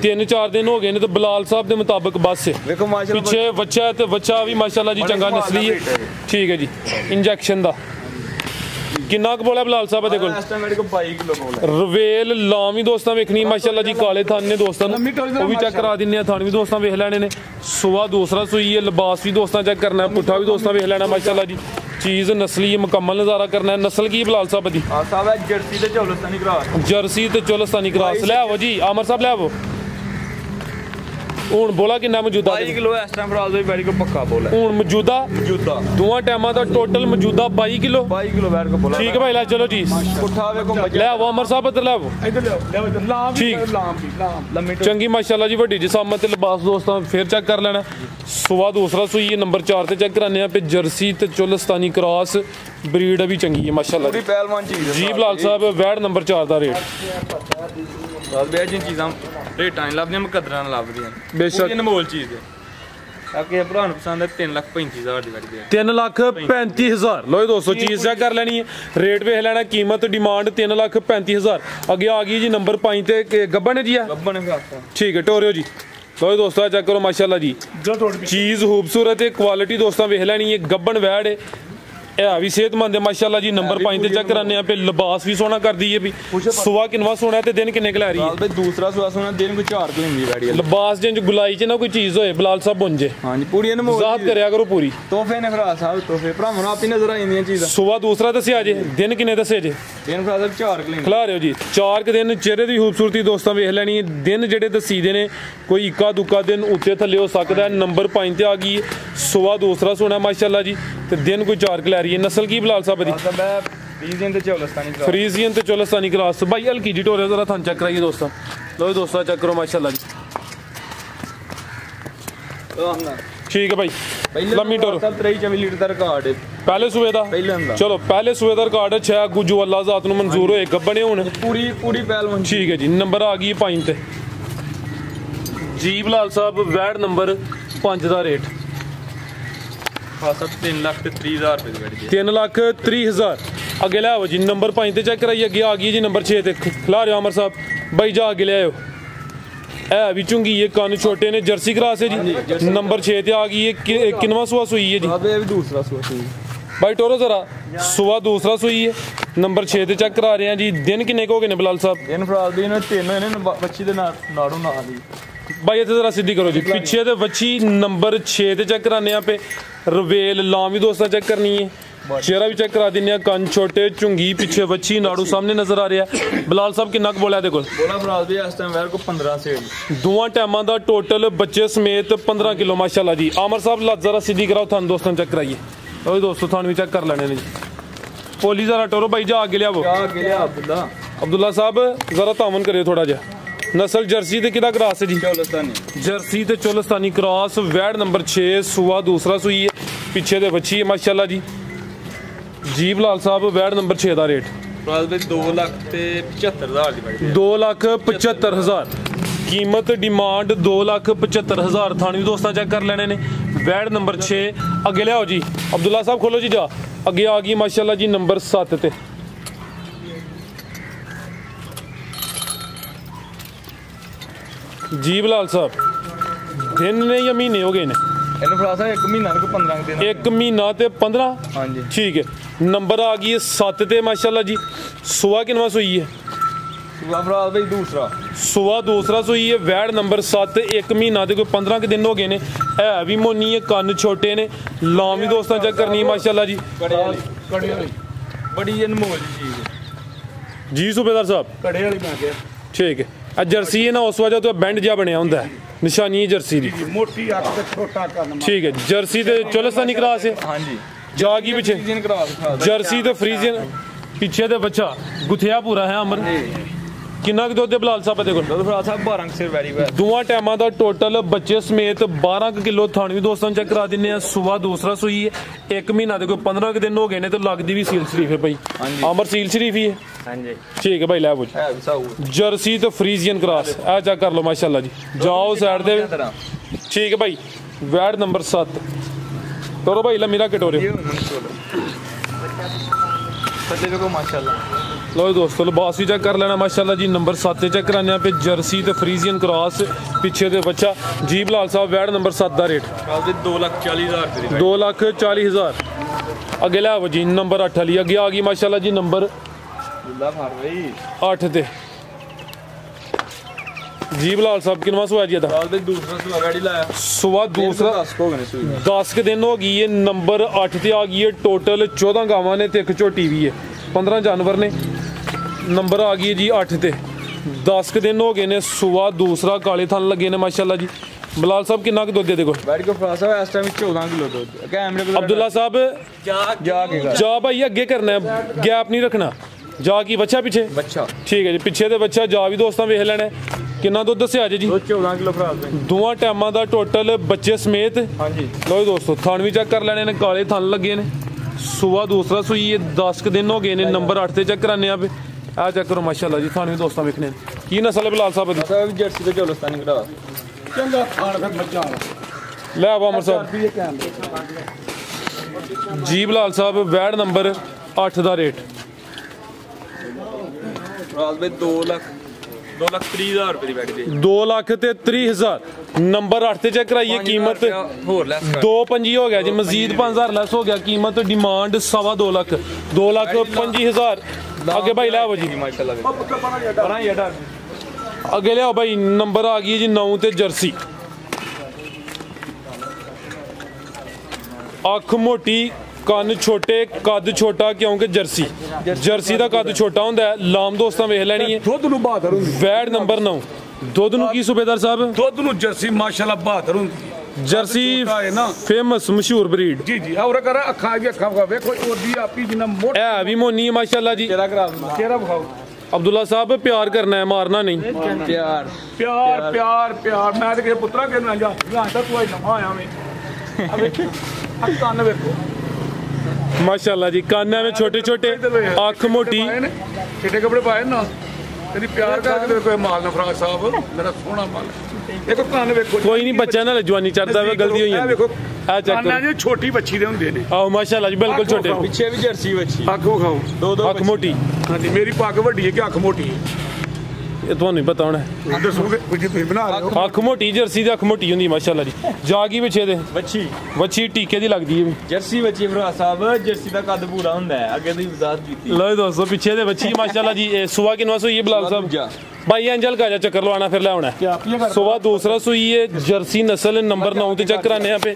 3-4 ਦਿਨ ਹੋ ਗਏ ਨੇ ਤੇ ਬਿਲਾਲ ਸਾਹਿਬ ਦੇ ਮੁਤਾਬਕ ਬਸ ਹੈ। देखो माशाल्लाह ਪਿੱਛੇ ਬੱਚਾ ਤੇ ਬੱਚਾ ਵੀ ਮਾਸ਼ਾਅੱਲਾ ਜੀ ਚੰਗਾ ਨਸਲੀ ਹੈ। ਠੀਕ ਹੈ ਜੀ। ਇੰਜੈਕਸ਼ਨ ਦਾ ਕਿੰਨਾ ਕੁ ਬੋਲਿਆ ਬਿਲਾਲ ਸਾਹਿਬ ਦੇ ਕੋਲ? इस टाइम मेरे को 22 किलो बोला। ਰਵੇਲ ਲਾਵੀਂ ਦੋਸਤਾਂ ਵੇਖਣੀ ਮਾਸ਼ਾਅੱਲਾ ਜੀ। ਕਾਲੇ ਥਣ ਨੇ ਦੋਸਤਾਂ ਨੂੰ ਉਹ ਵੀ ਚੈੱਕ ਕਰਾ ਦਿੰਨੇ ਆ। ਥਣ ਵੀ ਦੋਸਤਾਂ ਵੇਖ ਲੈਣੇ ਨੇ। ਸੂਆ ਦੂਸਰਾ ਸੂਈ ਹੈ। ਲਿਬਾਸ ਵੀ ਦੋਸਤਾਂ ਚੈੱਕ ਕਰਨਾ। ਪੁੱਠਾ ਵੀ ਦੋਸਤਾਂ ਵੇਖ ਲੈਣਾ ਮਾਸ਼ਾਅੱਲਾ ਜੀ। ਚੀਜ਼ ਨਸਲੀ ਮੁਕੰਮਲ ਨਜ਼ਾਰਾ ਕਰਨਾ ਹੈ। ਨਸਲ ਕੀ ਬਿਲਾਲ ਸਾਹਿਬ ਦੀ? हां साहब है जर्सी ते चोलस्तानी क्रॉस। ਜਰਸੀ ਤੇ ਚੋਲਸਤਾਨੀ ਕ੍ਰਾਸ। ਲੈ ਆਵੋ ਜੀ ਆਮਰ ਸਾਹਿਬ ਲੈ ਆਵੋ। ਹੁਣ ਬੋਲਾ ਕਿੰਨਾ ਮੌਜੂਦਾ? 22 किलो इस टाइम रात भी मेरे को पक्का बोला। ਹੁਣ ਮੌਜੂਦਾ जूता ਦੋਵਾਂ ਟਾਈਮਾਂ ਦਾ ਟੋਟਲ ਮੌਜੂਦਾ 22 ਕਿਲੋ। 22 किलो मेरे को बोला। ਠੀਕ ਹੈ ਭਾਈ ਲੈ ਚਲੋ ਜੀ। उठा देखो ਲੈ ਆਵੋ ਅਮਰ ਸਾਹਿਬ ਇੱਧਰ ਲੈ ਆਵੋ। ਇਧਰ ਲਿਆਓ ਇਧਰ ਲਾਮ ਵੀ ਠੀਕ। ਲਾਮ ਵੀ ਲਾਮ लंबी ਚੰਗੀ ਮਾਸ਼ਾਅੱਲਾ ਜੀ ਵੱਡੀ ਜਿਸਾਮਤ ਤੇ ਲਿਬਾਸ ਦੋਸਤਾਂ ਫਿਰ ਚੈੱਕ ਕਰ ਲੈਣਾ। ਸੂਆ ਦੂਸਰਾ ਸੂਈ ਹੈ। ਨੰਬਰ 4 ਤੇ ਚੈੱਕ ਕਰਾਨੇ ਆ। ਪੇ ਜਰਸੀ ਤੇ ਚੋਲਸਤਾਨੀ ਕ੍ਰਾਸ ਬਰੀਡ ਵੀ ਚੰਗੀ ਹੈ ਮਾਸ਼ਾਅੱਲਾ पूरी ਜੀ। पहलवान चीज है ਜੀ ਬਿਲਾਲ ਸਾਹਿਬ ਵੈੜ ਨੰਬਰ 4 ਦਾ ਰੇਟ रात भी जिन चीज़ां रेटां लभदियां मुकद्दरां लभदियां बेशक। पूरी अनमोल चीज़ है। ताकि भरा ਨੂੰ ਪਸੰਦ ਹੈ 3,35,000 ਦੀ ਵੜਦੀ ਹੈ। 3,35,000। ਲੋ ਦੋਸਤੋ ਚੀਜ਼ ਚੈੱਕ ਕਰ ਲੈਣੀ ਹੈ। ਰੇਟ ਵੇਖ ਲੈਣਾ। ਕੀਮਤ ਡਿਮਾਂਡ 3,35,000। ਅੱਗੇ ਆ ਗਈ ਜੀ ਨੰਬਰ 5 ਤੇ ਗੱਬਣ ਹੈ ਜੀ ਆ। ਗੱਬਣ ਖਾਤਾ ਠੀਕ ਹੈ ਟੋਰਿਓ ਜੀ। ਲੋ ਦੋਸਤੋ ਚੈੱਕ ਕਰੋ ਮਾਸ਼ਾਅੱਲਾ ਜੀ। ਚੀਜ਼ ਖੂਬਸੂਰਤ ਹੈ। ਕੁਆਲਿਟੀ ਦੋਸਤਾਂ ਵੇਖ ਲੈਣੀ ਹੈ। ਗੱਬਣ ਵੈੜ ਹੈ। ਇਹ ਵੀ ਸਿਹਤਮੰਦ ਹੈ ਮਾਸ਼ਾਅੱਲਾ ਜੀ। ਨੰਬਰ 5 ਤੇ ਚੈੱਕ ਕਰਾਨੇ ਆ। ਪੇ ਲਿਬਾਸ ਵੀ ਸੋਹਣਾ ਕਰਦੀ ਹੈ ਵੀ। ਸੁਆ ਕਿੰਨਵਾ ਸੋਹਣਾ ਤੇ ਦਿਨ ਕਿੰਨੇ ਕਲਾ ਰਹੀ ਹੈ? ਰਾਤ ਵੀ ਦੂਸਰਾ ਸੁਆ ਸੋਨਾ ਦਿਨ ਕੋ 4 ਕਿਲੋ ਦੀ ਵੜੀ ਹੈ। ਲਿਬਾਸ ਜਿੰਜ ਗੁਲਾਈ ਚ ਨਾ ਕੋਈ ਚੀਜ਼ ਹੋਏ ਬਿਲਾਲ ਸਾਹਿਬ ਬੁੰਜੇ। ਹਾਂਜੀ ਪੂਰੀ ਅਨਮੋਲ ਜ਼ਾਤ ਕਰਿਆ ਕਰੋ ਪੂਰੀ। ਤੋਹਫੇ ਨੇ ਭਰਾ ਸਾਹਿਬ ਤੋਹਫੇ ਭਰਾਵਾਂ ਨੂੰ ਆਪ ਹੀ ਨਜ਼ਰ ਆ ਜਾਂਦੀਆਂ ਚੀਜ਼ਾਂ। ਸੁਆ ਦੂਸਰਾ ਦੱਸਿਆ ਜੇ। ਦਿਨ ਕਿੰਨੇ ਦੱਸੇ ਜੇ? ਦਿਨ ਭਰਾ ਸਾਹਿਬ 4 ਕਿਲੋ ਖਿਲਾ ਰਹੇ ਹੋ ਜੀ। 4 ਕੁ ਦਿਨ ਚਿਹਰੇ ਦੀ ਖੂਬਸੂਰਤੀ ਦੋਸਤਾਂ ਵੇਖ ਲੈਣੀ ਹੈ। ਦਿਨ ਜਿਹੜੇ ਦਸੀਦੇ ਨੇ ਕੋਈ ਇੱਕਾ ਦੁੱਕਾ ਦਿਨ ਉੱਤੇ ਥੱਲੇ ਹੋ ਸਕਦਾ ਹੈ। ਨੰਬਰ 5 ਤੇ ਆ ਗਈ ਹੈ। ਸੁਆ ਦੂਸਰਾ ਸੋਨਾ ਮਾਸ਼ਾਅੱਲਾ ਜੀ ਤੇ ਦਿਨ ਕੋਈ 4 ਕਿਲੋ ਰਹੀ ਹੈ। ਨਸਲ ਕੀ ਬਿਲਾਲ ਸਾਹਿਬ ਦੀ? ਫਰੀਜ਼ੀਅਨ ਤੇ ਚੌਲਸਤਾਨੀ ਕਰਾਸ ਫਰੀਜ਼ੀਅਨ ਤੇ ਚੋਲਸਤਾਨੀ ਕ੍ਰਾਸ ਭਾਈ ਹਲਕੀ ਜੀ ਢੋਰੇ ਜ਼ਰਾ ਥਾਂ ਚੈੱਕ ਕਰਾਈਏ ਦੋਸਤਾਂ ਲੋ ਦੋਸਤਾਂ ਚੈੱਕ ਕਰੋ ਮਾਸ਼ਾਅੱਲਾ ਜੀ ठीक है भाई लम्मी टोर 23-24 लीटर का रिकॉर्ड है पहले सूबे दा पहले हुंदा चलो पहले सूबे दा रिकॉर्ड है 6 गुजू अल्लाह ज़ात नूं मंजूर होए गब्बने हुण पूरी पहलवान ठीक है जी नंबर आ गई 5 ते जीब लाल साहब वैड नंबर 5 दा रेट खासा 3,30,000 रुपए दी बैठ 3,30,000 अगे ले आओ जी नंबर 5 ते चेक कराइए अगे आ गई जी नंबर 6 ते खिला रहे हो अमर साहब भाई जा अगे ले आओ है भी चुंगी ये कान छोटे ने जर्सी क्रास है जी नंबर 6 ते आ गई है किनवा सुआ सुई है जी अबे भी दूसरा सुआ सुई भाई टोरो जरा सुआ दूसरा सुई है नंबर 6 ते चेक करा रहे हैं जी दिन किन्ने को हो गए ने बिलाल साहब इन फराज दी ने 3 ने बच्ची दे नाड़ू ना दी भाई इतने जरा सीधी करो जी पीछे ते बच्ची नंबर 6 ते चेक कराने पे रवेल लाम भी दोस्ता चेक करनी है चेहरा भी चेक करा दिने कन छोटे चुंगी पीछे बच्ची नाड़ू सामने नजर आ रहा है बिलाल साहब किन्ना बोलिया देखो बोला फराज भी इस टाइम वेर को 15 से दोवां टाइमां दा टोटल बच्चे समेत 15 किलो माशाल्लाह जी आमर साहब ला जरा सीधी कराओ थान दोस्तों चेक कराइए ओए दोस्तों थान भी चेक कर लेने ने जी पोली जरा टोरो भाई जा आगे लिया वो अब्दुल्ला साहब जरा तामन करिए थोड़ा जा नस्ल जर्सी ते किदा क्रॉस है जी चौलस्तानी जर्सी ते चोलस्तानी क्रॉस वैड नंबर 6 सुआ दूसरा सुई है पीछे ते बच्ची है माशाल्लाह जी जीब लाल साहब वैड नंबर 6 दा रेट फराज भाई 2,75,000 दी बैठ 2,75,000 कीमत डिमांड 2,75,000 थानी दोस्तां चेक कर लेने ने वैड नंबर 6 अगे ले आओ जी अब्दुल्ला साहब खोलो जी जा अगे आ गई माशाल्लाह जी नंबर 7 ते जीब लाल साहब दिन ने या महीने हो गए ने इन फराज 1 महीना को 15 दिन 1 महीना ते 15 हां जी ठीक है नंबर आ गई 7 ते माशाल्लाह जी सुआ किनवा सुई है सुआ फराज भाई दूसरा सुआ दूसरा सुई है वैड नंबर 7 1 महीना ते कोई 15 के दिन हो गए ने है भी मोनी है कन छोटे ने लाम भी दोस्तां चेक करनी है माशाल्लाह जी बड़ी अनमोल चीज है जी सूबेदार साहब कड़े वाली मैं गया ठीक है आ जर्सी है ना उस वजह तो बैंड जा बनया हुंदा है निशानी है जर्सी दी मोटी अख ते छोटा कन ठीक है जर्सी ते चोलस्तानी क्रॉस है हां जी जागी पीछे फरीजियन क्रॉस जर्सी ते फ्रीजियन पीछे ते बच्चा गुथिया पूरा है अमर किन्ना क दुध बिलाल साहब देखो फराज साहब 12 से वेरी वेल दोवां टाइमां दा टोटल बच्चे समेत 12 किलो थान भी दोस्तों चेक करा दिने हैं सुबह दूसरा सुई है 1 महीना दे कोई 15 के दिन हो गए ने तो लगदी भी सील शरीफ है भाई अमर सील शरीफ ही है हां जी ठीक है भाई ले बुझ है भी साहू जर्सी तो फ्रीजियन क्रॉस आ चेक कर लो माशाल्लाह जी जाओ साइड दे ठीक है भाई वैड नंबर 7 तोरो भाई ला मेरा कटोरे ये सच्चे को माशाल्लाह लो दोस्तों लिबास भी चेक कर लेना माशाल्लाह जी नंबर 7 चेक कराने पे जर्सी ते फ्रीजियन क्रॉस पीछे दे बच्चा जीब लाल साहब वैड नंबर 7 दा रेट 2,40,000 2,40,000 अगे ले आओ जी नंबर 8 वाली अगे आ गई माशाल्लाह जी नंबर 8 ते जीब लाल साहब किनवा सुआ जी दा दूसरा सुआ गाड़ी लाया सुआ दूसरा 10 के दिन हो गई है नंबर 8 ते आ गई है टोटल 14 गावां ने ते एक झोटी भी है 15 जानवर ने नंबर आ गई है जी 8 ते 10 के दिन हो गए ने सुआ दूसरा काले थान लगे ने माशाल्लाह जी बिलाल साहब किन्ना क दुध दे देखो बैठ के फराज साहब इस टाइम 14 किलो दूध कैमरे पे अब्दुल्ला साहब जा जा भाई अगे करना है गैप नहीं रखना जा की बच्चा पीछे बच्चा ठीक है जी पीछे ते बच्चा जा भी दोस्तां वेख लेना किन्ना दुध दस्या जी 14 किलो फराज भाई दोवां टाइमां दा टोटल बच्चे समेत हां जी लो दोस्तों थान भी चेक कर लेने ने काले थान लगे ने सुबह दूसरा सुई है 10 के दिन हो गए ने नंबर 8 ते चेक कराने पे आ चेक करो माशाल्लाह जी थान भी दोस्तां वेखने की नस्ल है बिलाल साहब दी साहब जर्सी ते चौलस्तानी करा चंगा खान फिर मजा ले आओ अमर साहब भी कैमरे जी बिलाल साहब वैड नंबर 8 दा रेट फराज भाई 2,30,000 रुपए दी बैठ गई 2,30,000 नंबर 8 ते चेक कराइए कीमत होर लेस 2,25 हो गया जी मजीद 5,000 लेस हो गया कीमत डिमांड 2.5 लाख 2,25,000 आगे भाई ले आओ जी माशाल्लाह अगे ले आओ भाई नंबर आ गई जी 9 ते जर्सी अख मोटी कन छोटे कद छोटा क्योंकि जर्सी का कद छोटा होंदा है लाम दोस्तां वेख लेनी है दुध नु बहादुर हुंदी वैड नंबर 9 दुध नु की सूबेदार साहब दुध नु जर्सी माशाल्लाह बहादुर हुंदी ਜਰਸੀ ਛੋਟਾ ਹੈ ਨਾ ਫੇਮਸ ਮਸ਼ਹੂਰ ਬਰੀਡ ਜੀ ਜੀ ਔਰ ਕਰ ਅੱਖਾਂ ਦੀ ਅੱਖਾਂ ਵਿਖਾਓ ਵੇਖੋ ਉਹਦੀ ਆਪੀ ਜਿੰਨਾ ਮੋਟਾ ਹੈ ਵੀ ਮੋਨੀ ਹੈ ਮਾਸ਼ਾਅੱਲਾ ਜੀ ਚਿਹਰਾ ਕਰਾ ਦਿੰਦਾ ਚਿਹਰਾ ਵਿਖਾਓ ਅਬਦੁੱਲਾ ਸਾਹਿਬ ਪਿਆਰ ਕਰਨਾ ਹੈ ਮਾਰਨਾ ਨਹੀਂ ਪਿਆਰ ਪਿਆਰ ਪਿਆਰ ਪਿਆਰ ਮੈਂ ਤੇ ਕਿਸੇ ਪੁੱਤਰਾ ਕੇ ਨਾ ਜਾ ਤਾਂ ਤੂੰ ਨਵਾਂ ਆਇਆ ਵੇਂ ਆ ਕੰਨ ਵੇਖੋ ਮਾਸ਼ਾਅੱਲਾ ਜੀ ਕੰਨ ਐਵੇਂ ਛੋਟੇ ਛੋਟੇ ਅੱਖ ਮੋਟੀ ਚਿੱਟੇ ਕੱਪੜੇ ਪਾਏ ਨਾ ਤੇਰੀ ਪਿਆਰ ਕਰਕੇ ਵੇਖੋ ਮਾਲ ਨਫਰਾਜ ਸਾਹਿਬ ਮੇਰਾ ਸੋਹਣਾ ਮਾਲ ਦੇਖੋ ਕੰਨ ਵੇਖੋ ਕੋਈ ਨਹੀਂ ਬੱਚਾ ਨਾਲ ਜਵਾਨੀ ਚੜਦਾ ਵੇ ਗਲਤੀ ਹੋਈ ਇਹ ਜਾਂਦੀ ਵੇਖੋ ਆ ਚੈੱਕ ਕੰਨਾਂ ਕਰੋ ਜੇ ਛੋਟੀ ਬੱਚੀ ਦੇ ਹੁੰਦੇ ਨੇ ਆਓ ਮਾਸ਼ਾਅੱਲਾ ਜੀ ਬਿਲਕੁਲ ਛੋਟੇ ਪਿੱਛੇ ਵੀ ਜਰਸੀ ਬੱਚੀ ਅੱਖ ਵਿਖਾਓ ਦੋ ਅੱਖ ਮੋਟੀ ਹਾਂਜੀ ਮੇਰੀ ਪੱਗ ਵੱਡੀ ਹੈ ਕਿ ਅੱਖ ਮੋਟੀ ਹੈ ਇਹ ਤੁਹਾਨੂੰ ਹੀ ਪਤਾ ਹੋਣਾ ਤੁਸੀਂ ਦੱਸੋਗੇ ਕੁਝ ਤੁਸੀਂ ਬਣਾ ਰਹੇ ਹੋ ਅੱਖ ਮੋਟੀ ਜਰਸੀ ਦੀ ਅੱਖ ਮੋਟੀ ਹੁੰਦੀ ਮਾਸ਼ਾਅੱਲਾ ਜੀ ਜਾ ਕੀ ਪਿੱਛੇ ਦੇ ਬੱਚੀ ਵੱਛੀ ਟੀਕੇ ਦੀ ਲੱਗਦੀ ਹੈ ਵੀ ਜਰਸੀ ਬੱਚੀ ਭਰਾ ਸਾਹਿਬ ਜਰਸੀ ਦਾ ਕੱਦ ਪੂਰਾ ਹੁੰਦਾ ਹੈ ਅੱਗੇ ਦੀ ਵਜ਼ਾਹਤ ਕੀਤੀ ਲਓ ਦੋਸਤੋ ਪਿੱਛੇ ਦੇ ਵੱਛੀ ਮਾਸ਼ਾਅੱਲਾ ਜੀ ਇਹ ਸੁਆ ਕਿਨਵਾ ਸੂਈ ਹੈ ਬਲਾਲ ਸਾਹਿਬ भाई एंजल का चक्कर लवाना फिर ले आना सुबह दूसरा सुई है जर्सी नस्ल नंबर 9 ते चेक कराने पे